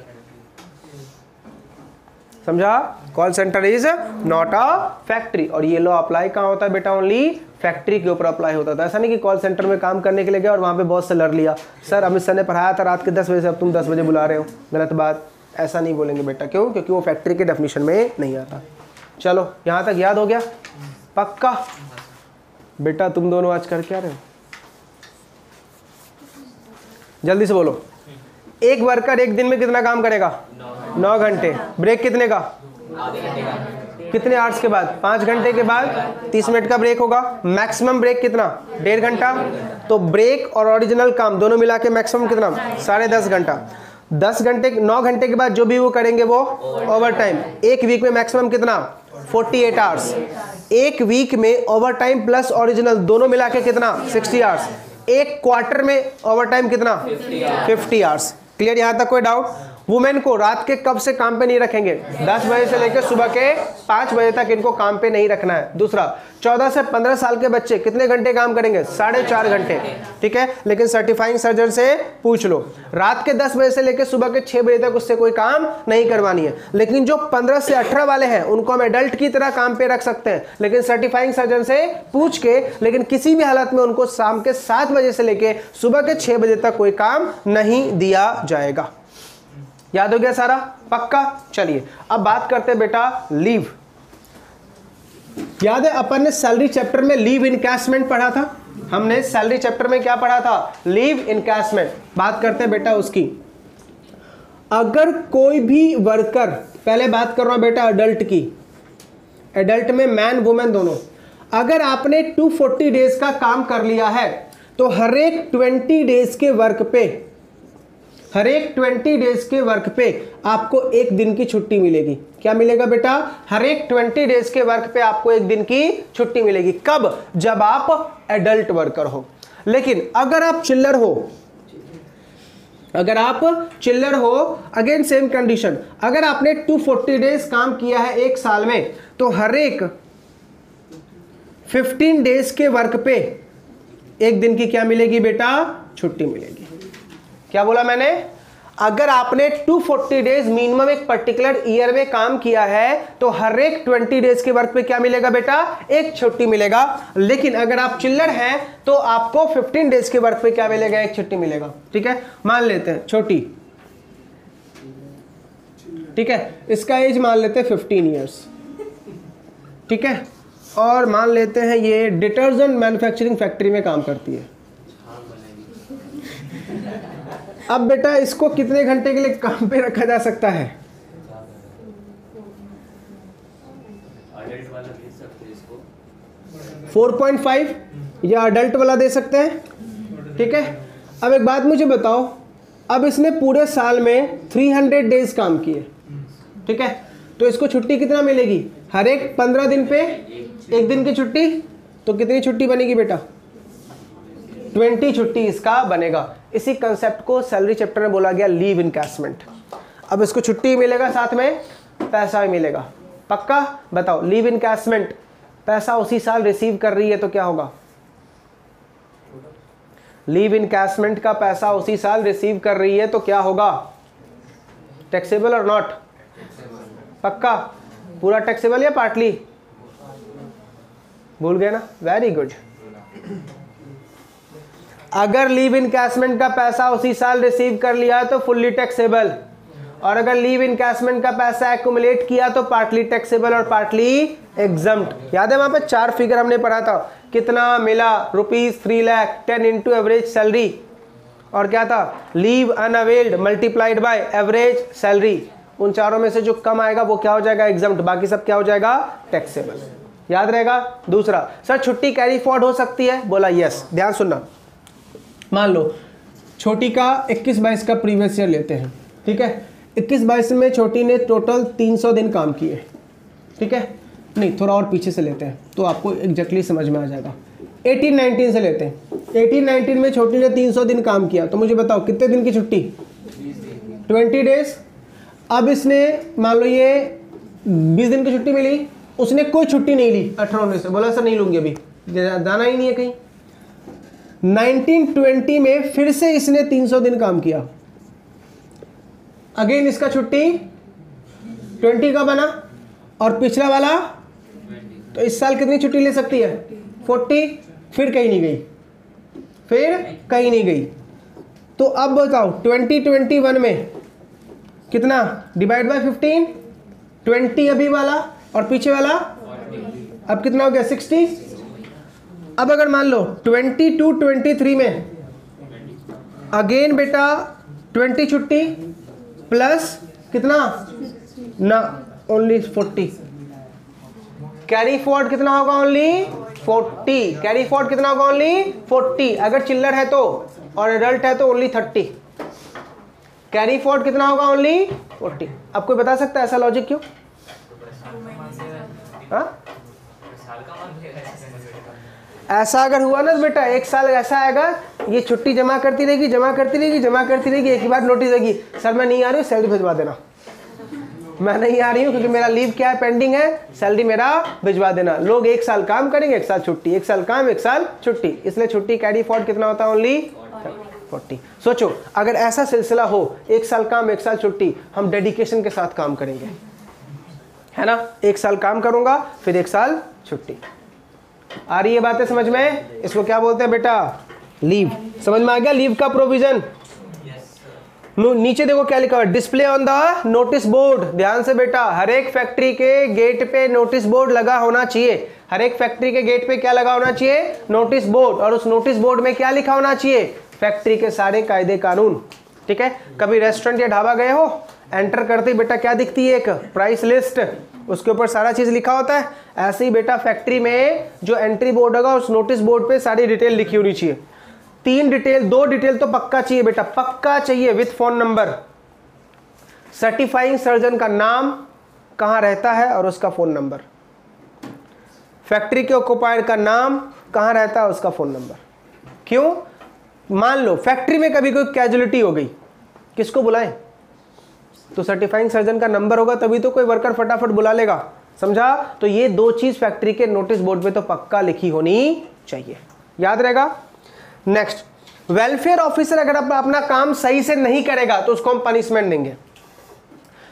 समझा? Call centre is not a factory, और ये लॉ अप्लाई कहां होता है बेटा? ओनली फैक्ट्री के ऊपर अप्लाई होता था। ऐसा नहीं कि कॉल सेंटर में काम करने के लिए गया और वहां पे बॉस से लड़ लिया, सर अमित सर ने पढ़ाया था रात के 10 बजे से, अब तुम 10 बजे बुला रहे हो, गलत बात। ऐसा नहीं बोलेंगे बेटा। क्यों? क्योंकि वो फैक्ट्री के डेफिनेशन में नहीं आता। चलो यहां तक याद हो गया? पक्का। बेटा तुम दोनों आज कर क्या रहे हो? जल्दी से बोलो। एक वर्कर एक दिन में कितना काम करेगा? 9 घंटे। ब्रेक कितने का? कितने आवर्स के बाद? 5 घंटे के बाद 30 मिनट का ब्रेक होगा। मैक्सिमम ब्रेक कितना? 1.5 घंटा। तो ब्रेक और ओरिजिनल काम दोनों मिला के मैक्सिमम कितना? 10.5 घंटा। 9 घंटे के बाद जो भी वो करेंगे वो ओवर टाइम। एक वीक में मैक्सिमम कितना? 48 आवर्स। एक वीक में ओवर टाइम प्लस ओरिजिनल दोनों मिला के कितना 60 आवर्स। एक क्वार्टर में ओवर टाइम कितना 50 आवर्स। क्लियर? यहां तक कोई डाउट? वुमेन को रात के कब से काम पे नहीं रखेंगे? 10 बजे से लेकर सुबह के 5 बजे तक इनको काम पे नहीं रखना है। दूसरा, 14 से 15 साल के बच्चे कितने घंटे काम करेंगे? 4.5 घंटे। ठीक है, लेकिन सर्टिफाइंग सर्जन से पूछ लो, रात के 10 बजे से लेकर सुबह के 6 बजे तक उससे कोई काम नहीं करवानी है। लेकिन जो 15 से 18 वाले हैं उनको हम एडल्ट की तरह काम पे रख सकते हैं, लेकिन सर्टिफाइंग सर्जन से पूछ के, लेकिन किसी भी हालत में उनको शाम के 7 बजे से लेकर सुबह के 6 बजे तक कोई काम नहीं दिया जाएगा। याद हो गया सारा? पक्का? चलिए अब बात करते हैं बेटा लीव। याद है अपन ने सैलरी चैप्टर में लीव इनकैशमेंट पढ़ा था? हमने सैलरी चैप्टर में क्या पढ़ा था? Leave encashment. बात करते हैं बेटा उसकी। अगर कोई भी वर्कर, पहले बात कर रहा हूं बेटा अडल्ट की, एडल्ट में मैन वुमेन दोनों, अगर आपने 240 डेज का काम कर लिया है तो हर एक 20 डेज के वर्क पे, हर एक 20 डेज के वर्क पे आपको एक दिन की छुट्टी मिलेगी। क्या मिलेगा बेटा? हर एक 20 डेज के वर्क पे आपको एक दिन की छुट्टी मिलेगी। कब? जब आप एडल्ट वर्कर हो। लेकिन अगर आप चिल्लर हो, अगर आप चिल्लर हो, अगेन सेम कंडीशन, अगर आपने 240 डेज काम किया है एक साल में तो हर एक 15 डेज के वर्क पे एक दिन की क्या मिलेगी बेटा? छुट्टी मिलेगी। क्या बोला मैंने? अगर आपने 240 डेज मिनिमम एक पर्टिकुलर ईयर में काम किया है तो हर एक 20 डेज के वर्क पे क्या मिलेगा बेटा? एक छुट्टी मिलेगा। लेकिन अगर आप चिल्लर हैं तो आपको 15 डेज के वर्क पे क्या मिलेगा? एक छुट्टी मिलेगा। ठीक है, मान लेते हैं छोटी, ठीक है, इसका एज मान लेते हैं 15 ईयर्स। ठीक है, और मान लेते हैं ये डिटर्जेंट मैन्युफैक्चरिंग फैक्ट्री में काम करती है। अब बेटा इसको कितने घंटे के लिए काम पे रखा जा सकता है? अडल्ट वाला दे सकते हैं इसको 4.5 या अडल्ट वाला दे सकते हैं। ठीक है, अब एक बात मुझे बताओ, अब इसने पूरे साल में 300 डेज काम किए। ठीक है, तो इसको छुट्टी कितना मिलेगी? हर एक 15 दिन पे एक दिन की छुट्टी। तो कितनी छुट्टी बनेगी बेटा? 20 छुट्टी इसका बनेगा। इसी कंसेप्ट को सैलरी चैप्टर में बोला गया लीव इनकैशमेंट। अब इसको छुट्टी मिलेगा, साथ में पैसा भी मिलेगा। पक्का? बताओ, लीव इनकैशमेंट पैसा उसी साल रिसीव कर रही है तो क्या होगा? लीव इनकैशमेंट का पैसा उसी साल रिसीव कर रही है तो क्या होगा? टैक्सेबल और नॉट? पक्का? पूरा टैक्सेबल या पार्टली? भूल गए ना? Very good. अगर लीव इनकैशमेंट का पैसा उसी साल रिसीव कर लिया तो फुल्ली टैक्सेबल, और अगर लीव इनकैशमेंट का पैसा एक्युमुलेट किया तो पार्टली टैक्सेबल और पार्टली एग्जम्प्ट। याद है वहां पे 4 फिगर हमने पढ़ा था, कितना मिला? ₹3 लाख, 10 इंटू एवरेज सैलरी, और क्या था? Leave unavailed multiplied by average salary. उन चारों में से जो कम आएगा वो क्या हो जाएगा? एग्जम्प्ट। बाकी सब क्या हो जाएगा? टैक्सेबल। याद रहेगा? दूसरा, सर छुट्टी कैरी फॉरवर्ड हो सकती है? बोला यस। ध्यान सुनना, मान लो छोटी का 21-22 का प्रीवियस ईयर लेते हैं। ठीक है, 21-22 में छोटी ने टोटल 300 दिन काम किए। ठीक है, नहीं थोड़ा और पीछे से लेते हैं तो आपको एग्जैक्टली समझ में आ जाएगा। 18-19 से लेते हैं। 18-19 में छोटी ने 300 दिन काम किया, तो मुझे बताओ कितने दिन की छुट्टी? 20 डेज। अब इसने मान लो ये 20 दिन की छुट्टी मिली, उसने कोई छुट्टी नहीं ली 18-19 से, बोला सर नहीं लूंगी, अभी जाना ही नहीं है कहीं। 1920 में फिर से इसने 300 दिन काम किया, अगेन इसका छुट्टी 20 का बना, और पिछला वाला तो इस साल कितनी छुट्टी ले सकती है? 40। फिर कहीं नहीं गई, फिर कहीं नहीं गई। तो अब बताओ 2021 में कितना? डिवाइड बाय 15, 20 अभी वाला और पीछे वाला, अब कितना हो गया? 60। अब अगर मान लो 22-23 में अगेन बेटा 20 छुट्टी प्लस कितना ना, ओनली 40। कैरी फॉरवर्ड कितना होगा? ओनली 40। कैरी फॉरवर्ड कितना होगा? ओनली 40। अगर चिल्लर है तो, और एडल्ट है तो ओनली 30। कैरी फॉरवर्ड कितना होगा? ओनली 40। अब कोई बता सकता है ऐसा लॉजिक क्यों? हाँ? साल का मान लेगा ऐसा अगर हुआ ना तो बेटा 1 साल ऐसा आएगा, ये छुट्टी जमा करती रहेगी, जमा करती रहेगी, जमा करती रहेगी, एक ही बार नोटिस आएगी, सर मैं नहीं आ रही हूँ, सैलरी भिजवा देना। मैं नहीं आ रही हूँ क्योंकि मेरा लीव क्या है, पेंडिंग है, सैलरी मेरा भिजवा देना। लोग 1 साल काम करेंगे, 1 साल छुट्टी, 1 साल काम, 1 साल छुट्टी, इसलिए छुट्टी कैरी फॉर्ड कितना होता है, ओनली 40। सोचो अगर ऐसा सिलसिला हो, 1 साल काम 1 साल छुट्टी, हम डेडिकेशन के साथ काम करेंगे, है ना। 1 साल काम करूंगा फिर 1 साल छुट्टी। आ रही है बातें समझ में? इसको क्या बोलते हैं बेटा, लीव। समझ में आ गया लीव का प्रोविजन? नीचे देखो क्या लिखा हुआ है, display on the notice board. ध्यान से बेटा, हर एक फैक्ट्री के गेट पे नोटिस बोर्ड लगा होना चाहिए। हर एक फैक्ट्री के गेट पे क्या लगा होना चाहिए, नोटिस बोर्ड। और उस नोटिस बोर्ड में क्या लिखा होना चाहिए, फैक्ट्री के सारे कायदे कानून। ठीक है, कभी रेस्टोरेंट या ढाबा गए हो, एंटर करते ही बेटा क्या दिखती है, एक प्राइस लिस्ट, उसके ऊपर सारा चीज लिखा होता है। ऐसे ही बेटा फैक्ट्री में जो एंट्री बोर्ड होगा उस नोटिस बोर्ड पे सारी डिटेल लिखी होनी चाहिए। 3 डिटेल, 2 डिटेल तो पक्का चाहिए बेटा, पक्का चाहिए, with phone number. Certifying surgeon का नाम, कहां रहता है और उसका फोन नंबर। फैक्ट्री के ऑक्युपायर का नाम, कहां रहता है, उसका फोन नंबर। क्यों, मान लो फैक्ट्री में कभी कोई कैजुअलिटी हो गई, किसको बुलाएं, तो सर्टिफाइंग सर्जन का नंबर होगा तभी तो कोई वर्कर फटाफट बुला लेगा। समझा? तो ये 2 चीज फैक्ट्री के नोटिस बोर्ड पे तो पक्का लिखी होनी चाहिए, याद रहेगा। नेक्स्ट, वेलफेयर ऑफिसर अगर अपना काम सही से नहीं करेगा तो उसको हम पनिशमेंट देंगे।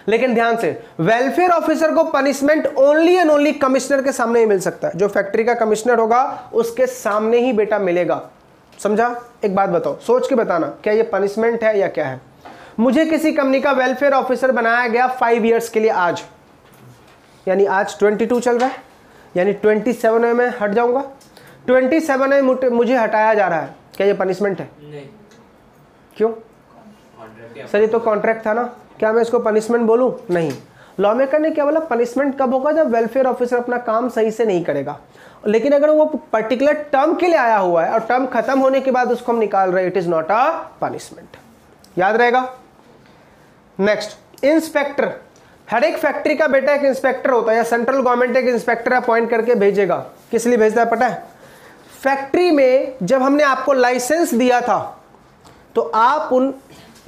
लेकिन ध्यान से, वेलफेयर ऑफिसर को punishment only and only commissioner के सामने ही मिल सकता है। जो फैक्ट्री का कमिश्नर होगा उसके सामने ही बेटा मिलेगा। समझा? एक बात बताओ, सोच के बताना, क्या ये पनिशमेंट है या क्या है। मुझे किसी कंपनी का वेलफेयर ऑफिसर बनाया गया 5 इयर्स के लिए, आज यानी आज 22 चल रहा है, यानी 27 में मैं हट जाऊंगा। 27 में मुझे हटाया जा रहा है, क्या ये पनिशमेंट है? नहीं। क्यों सर, ये तो कॉन्ट्रैक्ट था ना, क्या मैं इसको पनिशमेंट बोलूं? नहीं। लॉ मेकर ने क्या बोला, पनिशमेंट कब होगा, जब वेलफेयर ऑफिसर अपना काम सही से नहीं करेगा। लेकिन अगर वो पर्टिकुलर टर्म के लिए आया हुआ है और टर्म खत्म होने के बाद उसको हम निकाल रहे हैं, it is not a punishment. याद रहेगा। Next, inspector. हर एक फैक्ट्री का बेटा एक इंस्पेक्टर होता है, या सेंट्रल गवर्नमेंट एक इंस्पेक्टर अपॉइंट करके भेजेगा। किस लिए भेजता है पता है? फैक्ट्री में जब हमने आपको लाइसेंस दिया था तो आप उन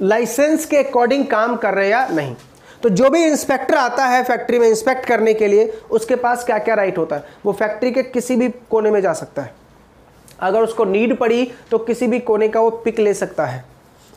लाइसेंस के अकॉर्डिंग काम कर रहे या नहीं। तो जो भी इंस्पेक्टर आता है फैक्ट्री में इंस्पेक्ट करने के लिए, उसके पास क्या क्या राइट होता है, वो फैक्ट्री के किसी भी कोने में जा सकता है। अगर उसको नीड पड़ी तो किसी भी कोने का वो पिक ले सकता है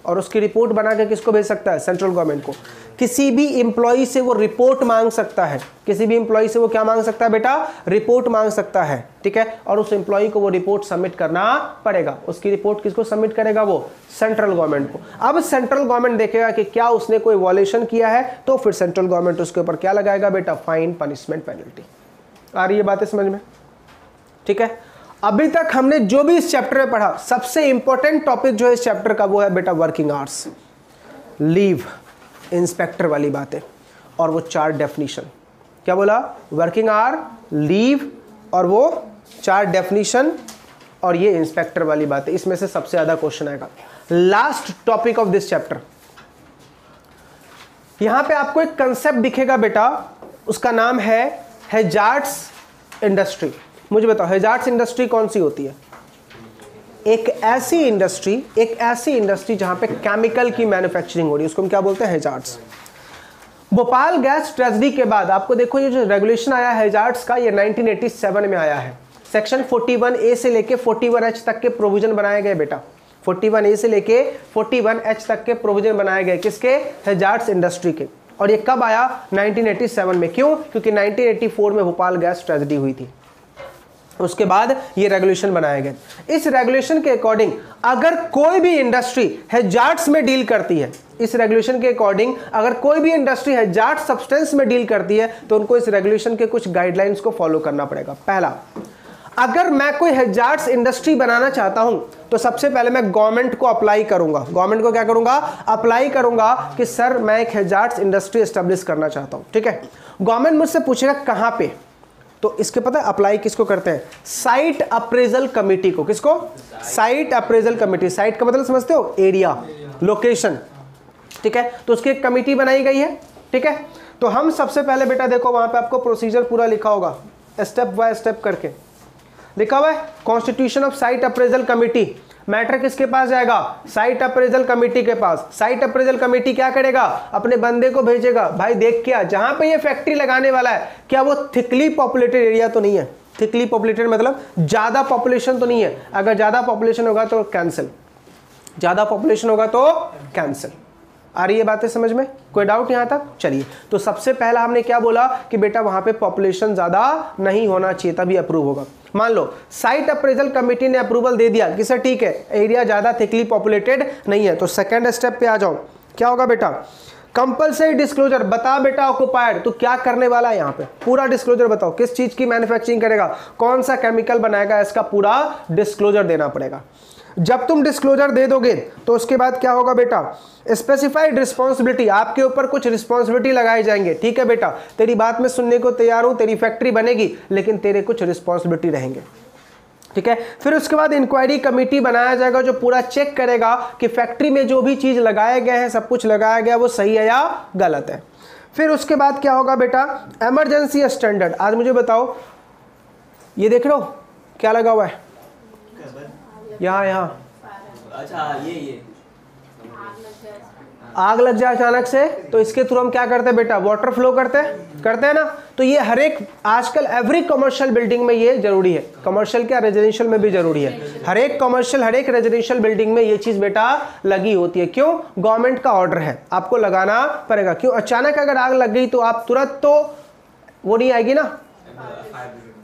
और उसकी रिपोर्ट बना के किसको भेज सकता है, सेंट्रल गवर्नमेंट को। किसी भी एम्प्लॉय से वो रिपोर्ट मांग सकता है, किसी भी एम्प्लॉय से वो क्या मांग सकता है बेटा, रिपोर्ट मांग सकता है। ठीक है, और उस एम्प्लॉय को वो रिपोर्ट सबमिट करना पड़ेगा। उसकी रिपोर्ट किसको सबमिट करेगा, वो सेंट्रल गवर्नमेंट को। अब सेंट्रल गवर्नमेंट देखेगा कि क्या उसने कोई वॉलेशन किया है, तो फिर सेंट्रल गवर्नमेंट उसके ऊपर क्या लगाएगा बेटा, फाइन, पनिशमेंट, पेनल्टी। आ रही है बातें समझ में? ठीक है, अभी तक हमने जो भी इस चैप्टर में पढ़ा, सबसे इंपॉर्टेंट टॉपिक जो है इस चैप्टर का वो है बेटा वर्किंग आवर्स, लीव, इंस्पेक्टर वाली बातें और वो 4 डेफिनेशन। क्या बोला, वर्किंग आवर, लीव और वो 4 डेफिनेशन और ये इंस्पेक्टर वाली बातें। इसमें से सबसे ज्यादा क्वेश्चन आएगा। Last topic of this chapter, यहां पे आपको एक कंसेप्ट दिखेगा बेटा, उसका नाम है हैजार्ड्स इंडस्ट्री। मुझे बताओ हैजार्ड्स इंडस्ट्री कौन सी होती है? एक ऐसी इंडस्ट्री जहां पे केमिकल की मैन्युफैक्चरिंग हो रही है, उसको हम क्या बोलते हैं, हैजार्ड्स। भोपाल गैस ट्रेजेडी के बाद आपको देखो ये जो रेगुलेशन आया है हैजार्ड्स का, ये 1987 में आया है। सेक्शन 41A से लेके 41H तक के प्रोविजन बनाए गए बेटा। 41A से लेके 41H तक के प्रोविजन बनाए गए, किसके, हैजार्ड्स इंडस्ट्री के। और ये कब आया, 1987 में। क्यों? क्योंकि 1984 में भोपाल गैस ट्रेजेडी हुई थी, उसके बाद ये रेगुलेशन बनाए गए। इस रेगुलेशन के अकॉर्डिंग अगर कोई भी इंडस्ट्री हैजार्ड्स में डील करती है, इस रेगुलेशन के अकॉर्डिंग अगर कोई भी इंडस्ट्री हैजार्ड सब्सटेंस में डील करती है तो उनको इस रेगुलेशन के कुछ गाइडलाइंस को फॉलो करना पड़ेगा। पहला, अगर मैं कोई हैजार्ड्स इंडस्ट्री बनाना चाहता हूं तो सबसे पहले मैं गवर्नमेंट को अप्लाई करूंगा। गवर्नमेंट को क्या करूंगा, अप्लाई करूंगा कि सर मैं एक हैजार्ड्स इंडस्ट्री एस्टेब्लिश करना चाहता हूं। ठीक है, गवर्नमेंट मुझसे पूछेगा कहां पे, तो इसके पता है अप्लाई किसको करते हैं, साइट अप्रेजल कमेटी को। किसको, साइट अप्रेजल कमेटी। साइट का मतलब समझते हो, एरिया, लोकेशन। ठीक है, तो उसकी एक कमेटी बनाई गई है। ठीक है, तो हम सबसे पहले बेटा देखो वहां पे आपको प्रोसीजर पूरा लिखा होगा। स्टेप बाय स्टेप करके। लिखा हुआ है constitution of site appraisal committee. Matter किसके पास जाएगा? साइट अप्रेजल कमेटी के पास। साइट अप्रेजल कमेटी क्या करेगा? अपने बंदे को भेजेगा, भाई देख क्या जहां पे ये फैक्ट्री लगाने वाला है क्या वो थिकली पॉपुलेटेड एरिया तो नहीं है? थिकली पॉपुलेटेड मतलब ज्यादा पॉपुलेशन तो नहीं है। अगर ज्यादा पॉपुलेशन होगा तो कैंसिल, ज्यादा पॉपुलेशन होगा तो कैंसिल। आ रही है बातें समझ में? कोई डाउट यहां तक? चलिए, तो सबसे पहला हमने क्या बोला कि बेटा वहां पे पॉपुलेशन ज्यादा नहीं होना चाहिए तभी अप्रूव होगा। मान लो साइट अप्रेजल कमेटी ने अप्रूवल दे दिया कि सर ठीक है एरिया ज्यादा थिकली पॉपुलेटेड नहीं है, तो सेकंड स्टेप पे आ जाओ। क्या होगा बेटा? Compulsory disclosure. बता बेटा ऑक्युपायड तो क्या करने वाला है यहाँ पे? पूरा डिस्क्लोजर बताओ, किस चीज की मैन्युफैक्चरिंग करेगा, कौन सा केमिकल बनाएगा, इसका पूरा डिस्क्लोजर देना पड़ेगा। जब तुम डिस्क्लोजर दे दोगे तो उसके बाद क्या होगा बेटा? स्पेसिफाइड रिस्पॉन्सिबिलिटी, आपके ऊपर कुछ रिस्पॉन्सिबिलिटी लगाए जाएंगे। ठीक है बेटा, तेरी बात में सुनने को तैयार हूं, तेरी फैक्ट्री बनेगी लेकिन तेरे कुछ रिस्पॉन्सिबिलिटी रहेंगे। ठीक है, फिर उसके बाद इंक्वायरी कमेटी बनाया जाएगा जो पूरा चेक करेगा कि फैक्ट्री में जो भी चीज लगाए गए हैं, सब कुछ लगाया गया वो सही है या गलत है। फिर उसके बाद क्या होगा बेटा? Emergency standard. आज मुझे बताओ, ये देख रहे हो क्या लगा हुआ है यहाँ? अच्छा ये आग लग जाए अचानक से तो इसके थ्रू हम क्या करते हैं बेटा? वाटर फ्लो करते हैं ना। तो ये हर एक आजकल एवरी कमर्शियल बिल्डिंग में ये जरूरी है। कमर्शियल क्या, रेजिडेंशियल में भी जरूरी है। हर एक कमर्शियल, हर एक रेजिडेंशियल बिल्डिंग में ये चीज बेटा लगी होती है। क्यों? गवर्नमेंट का ऑर्डर है, आपको लगाना पड़ेगा। क्यों? अचानक अगर आग लग गई तो आप तुरंत तो वो नहीं आएगी ना,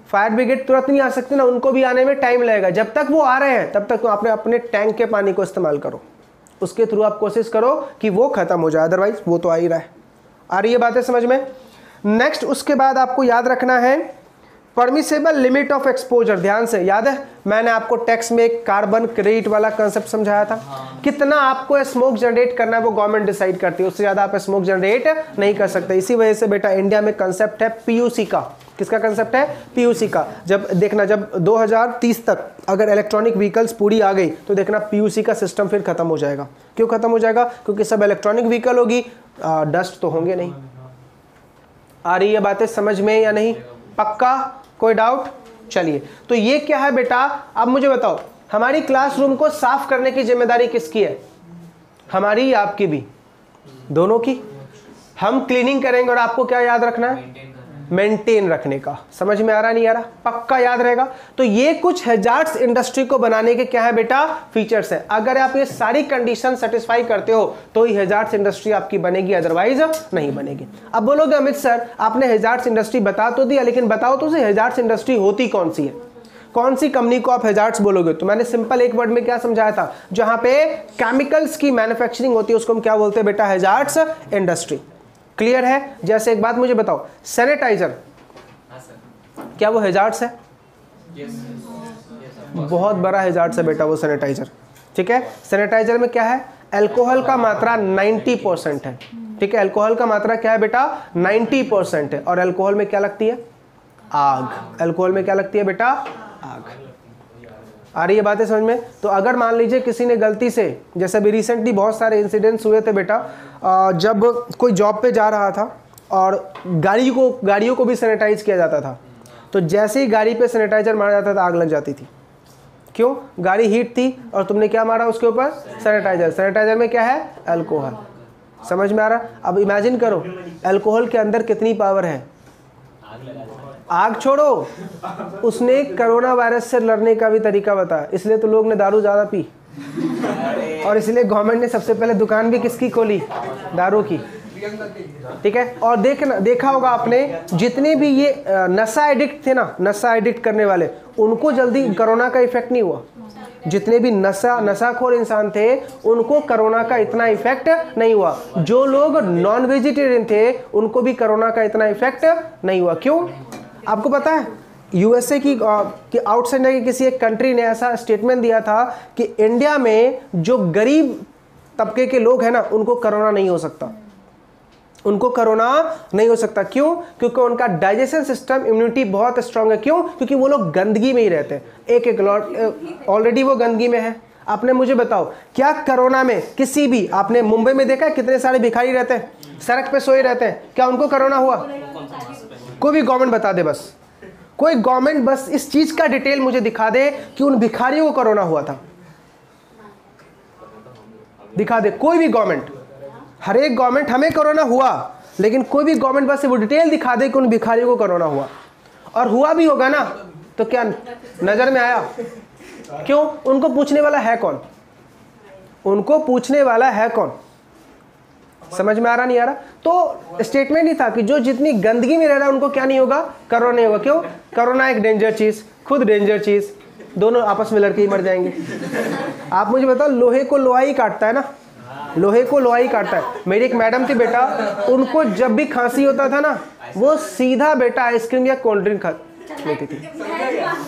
फायर ब्रिगेड तुरंत नहीं आ सकती ना, उनको भी आने में टाइम लगेगा। जब तक वो आ रहे हैं तब तक आपने अपने टैंक के पानी को इस्तेमाल करो, उसके थ्रू आप कोशिश करो कि वो खत्म हो जाए, अदरवाइज वो तो आ ही रहा है। आ रही है बातें समझ में? नेक्स्ट उसके बाद आपको याद रखना है परमिसेबल लिमिट ऑफ एक्सपोजर। ध्यान से याद है, मैंने आपको टेक्स्ट में एक कार्बन क्रेडिट वाला कंसेप्ट समझाया था। कितना आपको स्मोक जनरेट करना है वो गवर्नमेंट डिसाइड करती है, उससे ज्यादा आप स्मोक जनरेट नहीं कर सकते। इसी वजह से बेटा इंडिया में कंसेप्ट है पीयूसी का। किसका कंसेप्ट है? पीयूसी का। जब देखना, जब 2030 तक अगर इलेक्ट्रॉनिक व्हीकल्स पूरी आ गई तो देखना पीयूसी का सिस्टम फिर खत्म हो जाएगा। क्यों खत्म हो जाएगा? क्योंकि सब इलेक्ट्रॉनिक व्हीकल होगी, डस्ट तो होंगे नहीं। आ रही है बातें समझ में या नहीं? पक्का? कोई डाउट? चलिए, तो ये क्या है बेटा? अब मुझे बताओ, हमारी क्लासरूम को साफ करने की जिम्मेदारी किसकी है? हमारी या आपकी भी? दोनों की। हम क्लीनिंग करेंगे और आपको क्या याद रखना है? मेंटेन रखने का। समझ में आ रहा नहीं आ रहा? पक्का याद रहेगा। तो ये कुछ हैजार्ड्स इंडस्ट्री को बनाने के क्या है बेटा? फीचर्स है। अगर आप ये सारी कंडीशन सेटिस्फाई करते हो तो ही हैजार्ड्स इंडस्ट्री आपकी बनेगी, अदरवाइज नहीं बनेगी। अब बोलोगे अमित सर आपने हैजार्ड्स इंडस्ट्री बता तो दिया, लेकिन बताओ तो सही हैजार्ड्स इंडस्ट्री होती कौन सी है? कौन सी कंपनी को आप हैजार्ड्स बोलोगे? तो मैंने सिंपल एक वर्ड में क्या समझाया था, जहां पे केमिकल्स की मैन्युफैक्चरिंग होती है उसको हम क्या बोलते हैं बेटा? Hazards industry. क्लियर है? जैसे एक बात मुझे बताओ, सैनिटाइजर क्या वो हैजार्ड्स है? बहुत बड़ा हैजार्ड्स है बेटा वो सैनिटाइजर। ठीक है, सैनिटाइजर में क्या है? अल्कोहल का मात्रा 90% है। ठीक है, अल्कोहल का मात्रा क्या है बेटा? 90% है। और अल्कोहल में क्या लगती है? आग। अल्कोहल में क्या लगती है बेटा? आग। आ रही है बातें समझ में? तो अगर मान लीजिए किसी ने गलती से, जैसे अभी रिसेंटली बहुत सारे इंसिडेंट्स हुए थे बेटा, जब कोई जॉब पे जा रहा था और गाड़ियों को भी सैनिटाइज किया जाता था, तो जैसे ही गाड़ी पे सैनिटाइजर मारा जाता था आग लग जाती थी। क्यों? गाड़ी हीट थी और तुमने क्या मारा उसके ऊपर? सैनिटाइजर। सैनिटाइजर में क्या है? अल्कोहल। समझ में आ रहा? अब इमेजिन करो अल्कोहल के अंदर कितनी पावर है। आग छोड़ो, उसने कोरोना वायरस से लड़ने का भी तरीका बताया, इसलिए तो लोग ने दारू ज़्यादा पी और इसलिए गवर्नमेंट ने सबसे पहले दुकान भी किसकी खोली? दारू की। ठीक है, और देखा होगा आपने, जितने भी ये नशा एडिक्ट थे ना, नशा एडिक्ट करने वाले, उनको जल्दी कोरोना का इफेक्ट नहीं हुआ। जितने भी नशाखोर इंसान थे उनको कोरोना का इतना इफेक्ट नहीं हुआ। जो लोग नॉन वेजिटेरियन थे उनको भी कोरोना का इतना इफेक्ट नहीं हुआ। क्यों? आपको पता है यूएसए की आउटसाइड की किसी एक कंट्री ने ऐसा स्टेटमेंट दिया था कि इंडिया में जो गरीब तबके के लोग हैं ना उनको कोरोना नहीं हो सकता। उनको कोरोना नहीं हो सकता। क्यों? क्योंकि उनका डाइजेशन सिस्टम, इम्यूनिटी बहुत स्ट्रांग है। क्यों? क्योंकि वो लोग गंदगी में ही रहते हैं, एक लॉट ऑलरेडी वो गंदगी में है। आपने मुझे बताओ, क्या कोरोना में किसी भी, आपने मुंबई में देखा है कितने सारे भिखारी रहते हैं, सड़क पे सोए रहते हैं, क्या उनको कोरोना हुआ? कोई भी गवर्नमेंट बता दे बस, कोई गवर्नमेंट बस इस चीज का डिटेल मुझे दिखा दे कि उन भिखारियों को कोरोना हुआ था, दिखा दे कोई भी गवर्नमेंट। हर एक गवर्नमेंट हमें कोरोना हुआ, लेकिन कोई भी गवर्नमेंट बस वो डिटेल दिखा दे कि उन भिखारियों को कोरोना हुआ, और हुआ भी होगा ना तो क्या नजर में आया? क्यों? उनको पूछने वाला है कौन? उनको पूछने वाला है कौन? समझ में आ रहा नहीं आ रहा? तो स्टेटमेंट ही था कि जो जितनी गंदगी में रह रहा है उनको क्या नहीं होगा? कोरोना नहीं होगा। क्यों? कोरोना एक डेंजर चीज, खुद डेंजर चीज, दोनों आपस में लड़के ही मर जाएंगे। आप मुझे बताओ, लोहे को लोहा ही काटता है ना, लोहे को लोहा ही काटता है। मेरी एक मैडम थी बेटा, उनको जब भी खांसी होता था ना, वो सीधा बेटा आइसक्रीम या कोल्ड ड्रिंक खा लेती थी।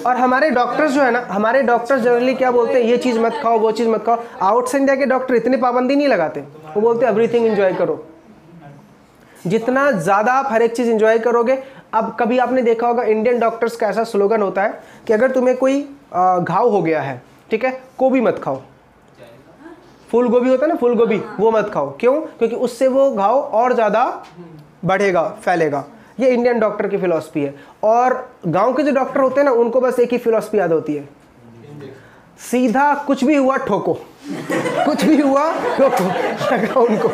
और हमारे डॉक्टर्स जो है ना, हमारे डॉक्टर्स जनरली क्या बोलते हैं, ये चीज मत खाओ, वो चीज मत खाओ। आउट से इंडिया के डॉक्टर इतनी पाबंदी नहीं लगाते, वो बोलते हैं एवरीथिंग एंजॉय करो। जितना ज्यादा आप हर एक चीज एंजॉय करोगे। अब कभी आपने देखा होगा इंडियन डॉक्टर्स का ऐसा स्लोगन होता है कि अगर तुम्हें कोई घाव हो गया है, ठीक है, गोभी मत खाओ, फूल गोभी होता है ना, फूल गोभी, वो मत खाओ। क्यों? क्योंकि उससे वो घाव और ज्यादा बढ़ेगा, फैलेगा। ये इंडियन डॉक्टर की फिलॉसफी है। और गांव के जो डॉक्टर होते हैं ना, उनको बस एक ही फिलॉसफी याद होती है, सीधा कुछ भी हुआ ठोको, कुछ भी हुआ ठोको उनको,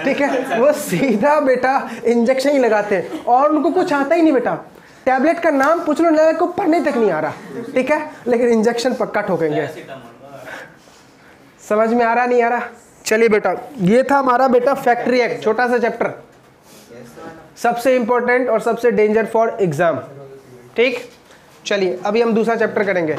ठीक है। वो सीधा बेटा इंजेक्शन ही लगाते हैं, और उनको कुछ आता ही नहीं बेटा। टैबलेट का नाम पूछ लो ना, को पढ़ने तक नहीं आ रहा, ठीक है, लेकिन इंजेक्शन पक्का ठोकेंगे। समझ में आ रहा नहीं आ रहा? चलिए बेटा, ये था हमारा बेटा फैक्ट्री एक्ट, छोटा सा चैप्टर, सबसे इंपॉर्टेंट और सबसे डेंजर फॉर एग्जाम। ठीक, चलिए अभी हम दूसरा चैप्टर करेंगे।